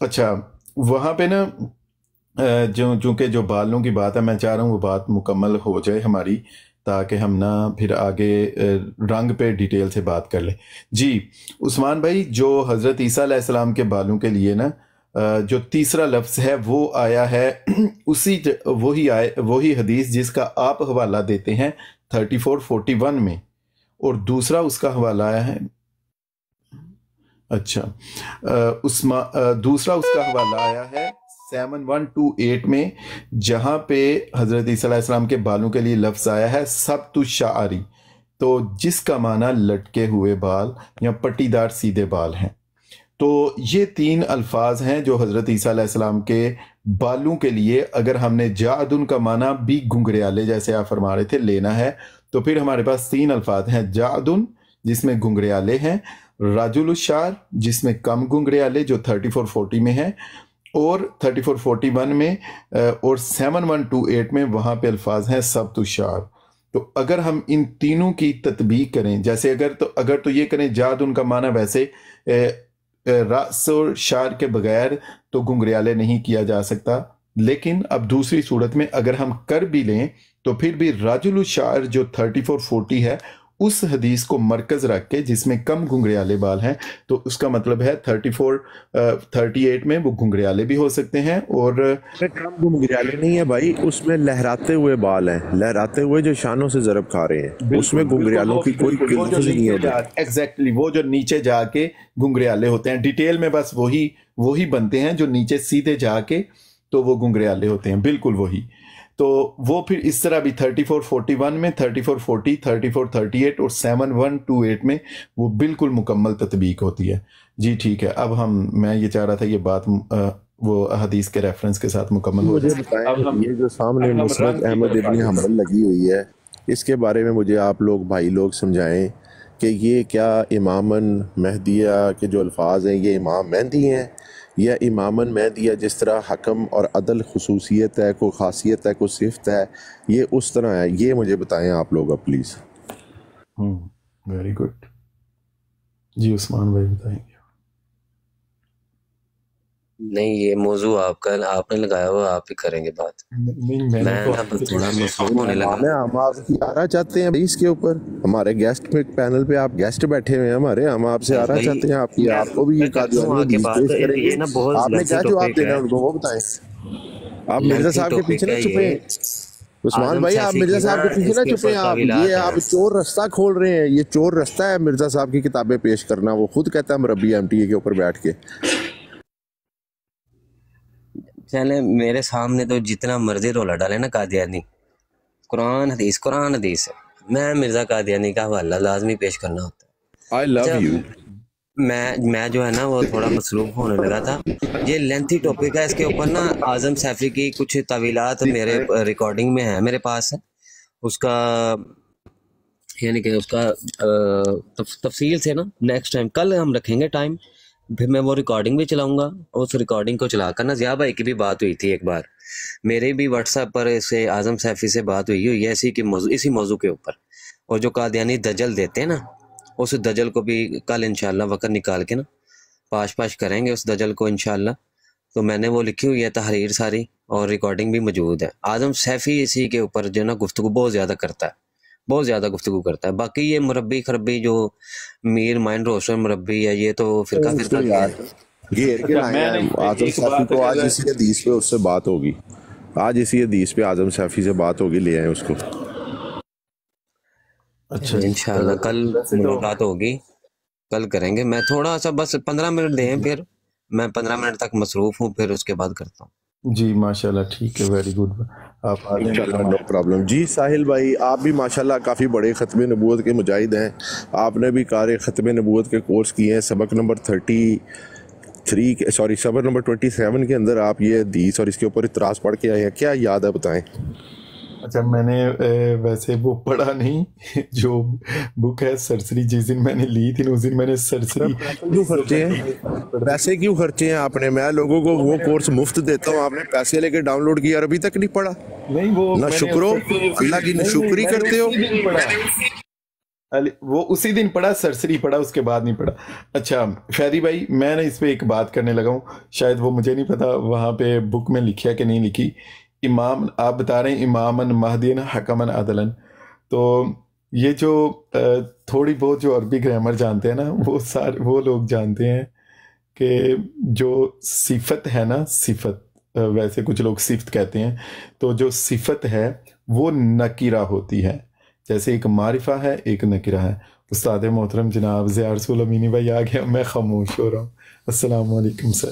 اچھا وہاں پہ نا چونکہ جو بالوں کی بات ہے، میں چاہ رہا ہوں وہ بات مکمل ہو جائے ہماری، تاکہ ہم نا پھر آگے رنگ پہ ڈیٹیل سے بات کر لیں۔ جی عثمان بھائی، جو حضرت عیسیٰ علیہ السلام کے بالوں کے لیے نا جو تیسرا لفظ ہے وہ آیا ہے وہی حدیث جس کا آپ حوالہ دیتے ہیں 3441 میں، اور دوسرا اس کا حوالہ آیا ہے، اچھا دوسرا اس کا حوالہ آیا ہے 7128 میں، جہاں پہ حضرت عیسیٰ علیہ السلام کے بالوں کے لیے لفظ آیا ہے سبت الشعری، تو جس کا معنی لٹکے ہوئے بال یا پٹی دار سیدھے بال ہیں۔ تو یہ 3 الفاظ ہیں جو حضرت عیسیٰ علیہ السلام کے بالوں کے لیے، اگر ہم نے جعدن کا معنی بھی گھنگریالے جیسے آپ فرما رہے تھے لینا ہے، تو پھر ہمارے پاس 3 الفاظ ہیں، جعدن جس میں گھنگریالے ہیں، رجل الشعر جس میں کم گھنگریالے جو 3440 میں ہے، اور 3441 میں، اور 7128 میں وہاں پہ الفاظ ہیں سبت الشعر۔ تو اگر ہم ان تینوں کی تطبیق کریں، جیسے اگر تو یہ کریں جعدن کا معنی ویسے راس اور شعر کے بغیر تو گھنگریالے نہیں کیا جا سکتا، لیکن اب دوسری صورت میں اگر ہم کر بھی لیں تو پھر بھی راجل الشعر جو 3440 ہے اس حدیث کو مرکز رکھ کے جس میں کم گھنگریالے بال ہیں، تو اس کا مطلب ہے 38 میں وہ گھنگریالے بھی ہو سکتے ہیں، اور کم گھنگریالے نہیں ہے بھائی، اس میں لہراتے ہوئے بال ہیں، لہراتے ہوئے جو شانوں سے ضرب کھا رہے ہیں، اس میں گھنگریالوں کی کوئی قلت نہیں ہے۔ ایگزیکٹلی وہ جو نیچے جا کے گھنگریالے ہوتے ہیں، ڈیٹیل میں بس وہی بنتے ہیں جو نیچے سیدھے جا کے تو وہ گھنگریالے ہوتے ہیں، بالکل وہی۔ تو وہ پھر اس طرح بھی 3441 میں، 3440، 3438 اور 7128 میں وہ بالکل مکمل تطبیق ہوتی ہے۔ جی ٹھیک ہے، اب میں یہ چاہ رہا تھا یہ بات وہ حدیث کے ریفرنس کے ساتھ مکمل ہو جائے۔ یہ جو سامنے مسند احمد ابن حنبل لگی ہوئی ہے، اس کے بارے میں مجھے آپ لوگ بھائی لوگ سمجھائیں کہ یہ کیا امامن مہدیہ کے جو الفاظ ہیں یہ امام مہدی ہیں، یا امامن مہدیہ جس طرح حکم اور عدل خصوصیت ہے، کوئی خاصیت ہے، کوئی صفت ہے، یہ اس طرح ہے؟ یہ مجھے بتائیں آپ لوگ اب پلیز۔ ویری گڈ، جی عثمان بھائی بتائیں گے۔ نہیں یہ موضوع آپ کا آپ نے لگایا ہوا، آپ ہی کریں گے بات. میں نا تھوڑا مصروف ہونے لگا. ہم آپ کی آرا چاہتے ہیں اس کے اوپر، ہمارے گیسٹ پہ پینل پہ آپ گیسٹ بیٹھے ہوئے ہیں ہمارے، ہم آپ سے آرا چاہتے ہیں آپ کی، آپ کو بھی یہ قادیانی پیش کریں گے. آپ نے کیا جواب دینا ہے ان کو وہ بتائیں. آپ مرزا صاحب کے پیچھے نہ چھپیں عثمان بھائی، آپ مرزا صاحب کے پیچھے نہ چھپیں. آپ چور رستہ کھول رہے ہیں، یہ چور رستہ ہے مرزا صاحب کی کتابیں پیش کرنا. وہ خود کہتا ہے مربی ایم ٹی اے کے اوپر بیٹھ کے. چلے میرے سامنے تو جتنا مرضی رولا ڈالے نا قادیانی، قرآن حدیث ہے، میں مرزا قادیانی کا حوالہ لازمی پیش کرنا ہوتا ہے. I love you. میں جو ہے نا وہ تھوڑا مصروف ہونے لگا تھا. یہ لینتھی ٹاپک ہے، اس کے اوپر نا اعظم سیفی کی کچھ طویلات میرے ریکارڈنگ میں ہے، میرے پاس ہے اس کا، یعنی کہ اس کا تفصیل سے نا نیکسٹ ٹائم کل ہم رکھیں گے ٹائم، پھر میں وہ ریکارڈنگ بھی چلاؤں گا. اس ریکارڈنگ کو چلا کر نا ضیاء بھائی کی بھی بات ہوئی تھی ایک بار، میرے بھی واٹس ایپ پر اس سے اعظم سیفی سے بات ہوئی ہے اسی موضوع کے اوپر. اور جو قادیانی دجل دیتے ہیں نا، اس دجل کو بھی کل انشاءاللہ وقت نکال کے نا پاش کریں گے اس دجل کو انشاءاللہ. تو میں نے وہ لکھی ہوئی ہے تحریر ساری، اور ریکارڈنگ بھی موجود ہے. اعظم سیفی اسی کے اوپر جو ہے نا گفتگو بہت زیادہ کرتا ہے. باقی یہ مربی خربی جو میر مائنڈ روشن مربی ہے، یہ تو فرقہ گھیر کے لائے ہیں اعظم سیفی کو. آج اسی حدیث پہ اس سے بات ہوگی، آج اسی حدیث پہ اعظم سیفی سے بات ہوگی، لے آئیں اس کو. اچھا انشاءاللہ کل ملاقات ہوگی، کل کریں گے. میں تھوڑا سا بس 15 منٹ دیں، پھر میں 15 منٹ تک مصروف ہوں، پھر اس کے بعد کرتا ہوں. جی ماشاءاللہ ٹھیک ہے، ویری گڈ. آپ نو پرابلم. جی ساحل بھائی، آپ بھی ماشاءاللہ کافی بڑے ختم نبوت کے مجاہد ہیں. آپ نے بھی کار ختم نبوت کے کورس کیے ہیں. سبق نمبر 27 کے اندر آپ یہ حدیث اور اس کے اوپر اعتراض پڑھ کے آئے ہیں، کیا یاد ہے بتائیں؟ اچھا میں نے ویسے وہ پڑھا نہیں، جو بک ہے سرسری جس دن میں نے لی تھی اس دن میں نے سرسری. پیسے کیوں خرچے ہیں آپ نے؟ میں لوگوں کو وہ کورس مفت دیتا ہوں، آپ نے پیسے لے کے ڈاؤن لوڈ کیا اور ابھی تک نہیں پڑھا. نہیں وہ نہ شکرو اللہ کی، نہ شکری کرتے ہو. وہ اسی دن پڑھا، سرسری پڑھا، اس کے بعد نہیں پڑھا. اچھا فیری بھائی، میں نے اس پہ ایک بات کرنے لگا ہوں، شاید وہ مجھے نہیں پتا وہاں پہ بک میں لکھیا کہ نہیں لکھی. امام آپ بتا رہے ہیں امامن مہدین حکمن عدلن، تو یہ جو تھوڑی بہت جو عربی گرامر جانتے ہیں نا، وہ لوگ جانتے ہیں کہ جو صفت ہے نا، صفت ویسے کچھ لوگ صفت کہتے ہیں، تو جو صفت ہے وہ نکرہ ہوتی ہے. جیسے ایک معرفہ ہے، ایک نکرہ ہے. استاد محترم جناب ضیاء رسول امینی بھائی آ گیا، میں خاموش ہو رہا ہوں. السلام علیکم سر.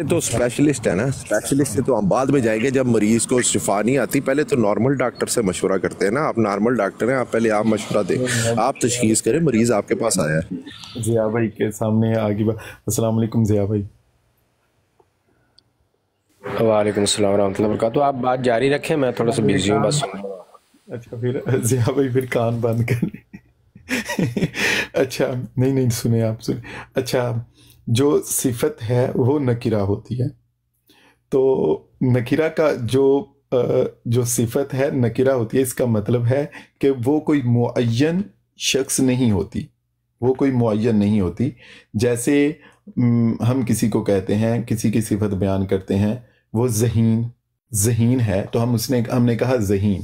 تو اسپیشلسٹ ہے نا، اسپیشلسٹ سے تو ہم بعد میں جائیں گے جب مریض کو شفا نہیں آتی. پہلے تو نارمل ڈاکٹر سے مشورہ کرتے ہیں نا. آپ نارمل ڈاکٹر ہیں، آپ پہلے آپ مشورہ دیں، آپ تشخیص کریں مریض آپ کے پاس آیا ہے. ضیاء بھائی کے سامنے آگے السلام علیکم ضیاء بھائی. وعلیکم السلام ورحمۃ اللہ وبرکاتہ. آپ بات جاری رکھیں، میں تھوڑا سا بیزی ہوں بس. اچھا پھر ضیاء بھائی پھر کان بند کر لیں. اچھا نہیں سنیں آپ سنیں. اچھا جو صفت ہے وہ نکرہ ہوتی ہے، تو نکرہ کا جو صفت ہے نکرہ ہوتی ہے، اس کا مطلب ہے کہ وہ کوئی معین شخص نہیں ہوتی، وہ کوئی معین نہیں ہوتی. جیسے ہم کسی کو کہتے ہیں، کسی کی صفت بیان کرتے ہیں، وہ ذہین ہے تو ہم نے کہا ذہین.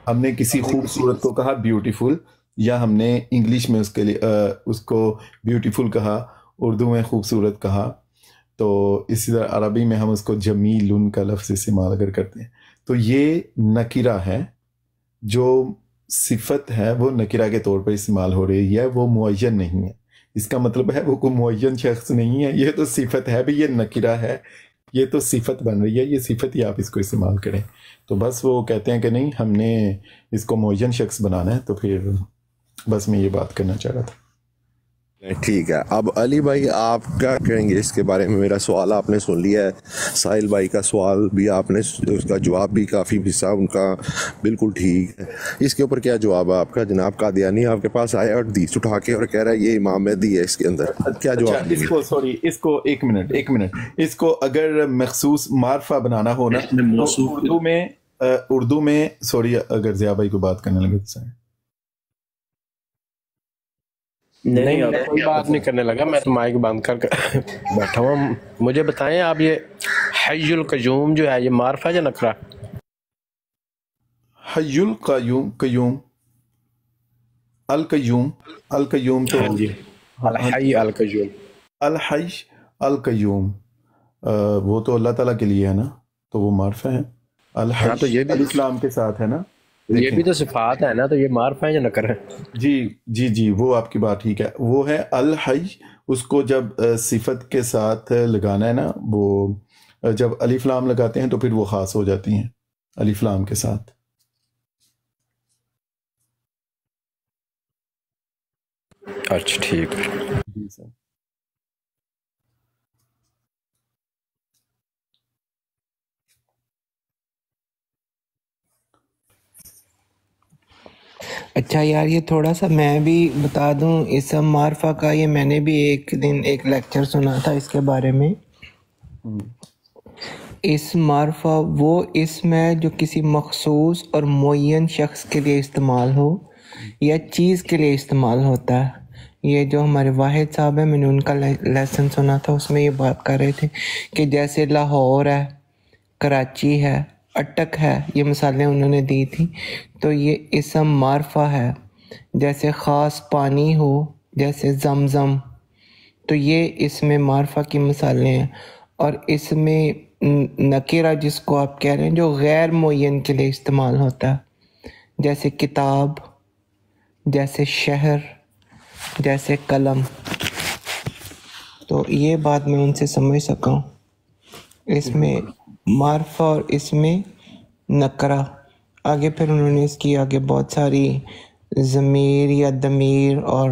ہم نے کسی خوبصورت کو کہا بیوٹیفل، یا ہم نے انگلش میں اس کے لیے اس کو بیوٹیفل کہا، اردو میں خوبصورت کہا. تو اسی طرح عربی میں ہم اس کو جمیل کا لفظ استعمال اگر کرتے ہیں. تو یہ نکرہ ہے، جو صفت ہے وہ نکرہ کے طور پر استعمال ہو رہی ہے، وہ معین نہیں ہے. اس کا مطلب ہے وہ کوئی معین شخص نہیں ہے، یہ تو صفت ہے بھی، یہ نکرہ ہے، یہ تو صفت بن رہی ہے، یہ صفت ہی آپ اس کو استعمال کریں. تو بس وہ کہتے ہیں کہ نہیں ہم نے اس کو معین شخص بنانا ہے. تو پھر بس میں یہ بات کرنا چاہ رہا تھا. ٹھیک ہے. اب علی بھائی آپ کیا کہیں گے اس کے بارے میں؟ میرا سوال آپ نے سن لیا ہے، ساحل بھائی کا سوال بھی آپ نے، اس کا جواب بھی کافی حصہ ان کا بالکل ٹھیک ہے. اس کے اوپر کیا جواب ہے آپ کا؟ جناب قادیانی آپ کے پاس آیا اور حدیث اٹھا کے اور کہہ رہا ہے یہ امام مہدی ہے، اس کے اندر کیا جواب دیں گے؟ اس کو ایک منٹ اس کو اگر مخصوص معرفہ بنانا ہو نا، اردو میں اگر ضیاء بھائی کو بات کرنے لگے تو نہیں کوئی بات نہیں کرنے لگا، میں تو مائک بند کر بیٹھا ہوں. مجھے بتائیں آپ یہ حی القیوم جو ہے یہ معرفہ یا نکرہ؟ حی القیوم قیوم القیوم القیوم تو ہاں جی الحی القیوم الحی القیوم وہ تو اللہ تعالیٰ کے لیے ہے نا، تو وہ معرفہ ہے. الحی ہاں تو یہ بھی الاسلام کے ساتھ ہے نا، یہ بھی تو صفات ہے نا، تو یہ معرفہ ہے یا نکرہ ہے؟ جی وہ آپ کی بات ٹھیک ہے. وہ ہے الحی، اس کو جب صفت کے ساتھ لگانا ہے نا، وہ جب الف لام لگاتے ہیں تو پھر وہ خاص ہو جاتی ہیں الف لام کے ساتھ. اچھا ٹھیک ہے. جی سر. اچھا یار یہ تھوڑا سا میں بھی بتا دوں اسم معرفہ کا، یہ میں نے بھی ایک دن ایک لیکچر سنا تھا اس کے بارے میں. اسم معرفہ وہ اسم ہے جو کسی مخصوص اور معین شخص کے لیے استعمال ہو یا چیز کے لیے استعمال ہوتا ہے. یہ جو ہمارے واحد صاحب ہیں، میں نے ان کا لیسن سنا تھا، اس میں یہ بات کر رہے تھے کہ جیسے لاہور ہے، کراچی ہے، اٹک ہے، یہ مثالیں انہوں نے دی تھی. تو یہ اسم معرفہ ہے. جیسے خاص پانی ہو، جیسے زمزم، تو یہ اسم معرفہ کی مثالیں ہیں. اور اسم نکرہ جس کو آپ کہہ رہے ہیں جو غیر معین کے لیے استعمال ہوتا ہے، جیسے کتاب، جیسے شہر، جیسے قلم. تو یہ بات میں ان سے سمجھ سکا ہوں. اس میں معرفہ اور اس میں نکرہ. آگے پھر انہوں نے اس کی آگے بہت ساری ضمیر یا ضمیر اور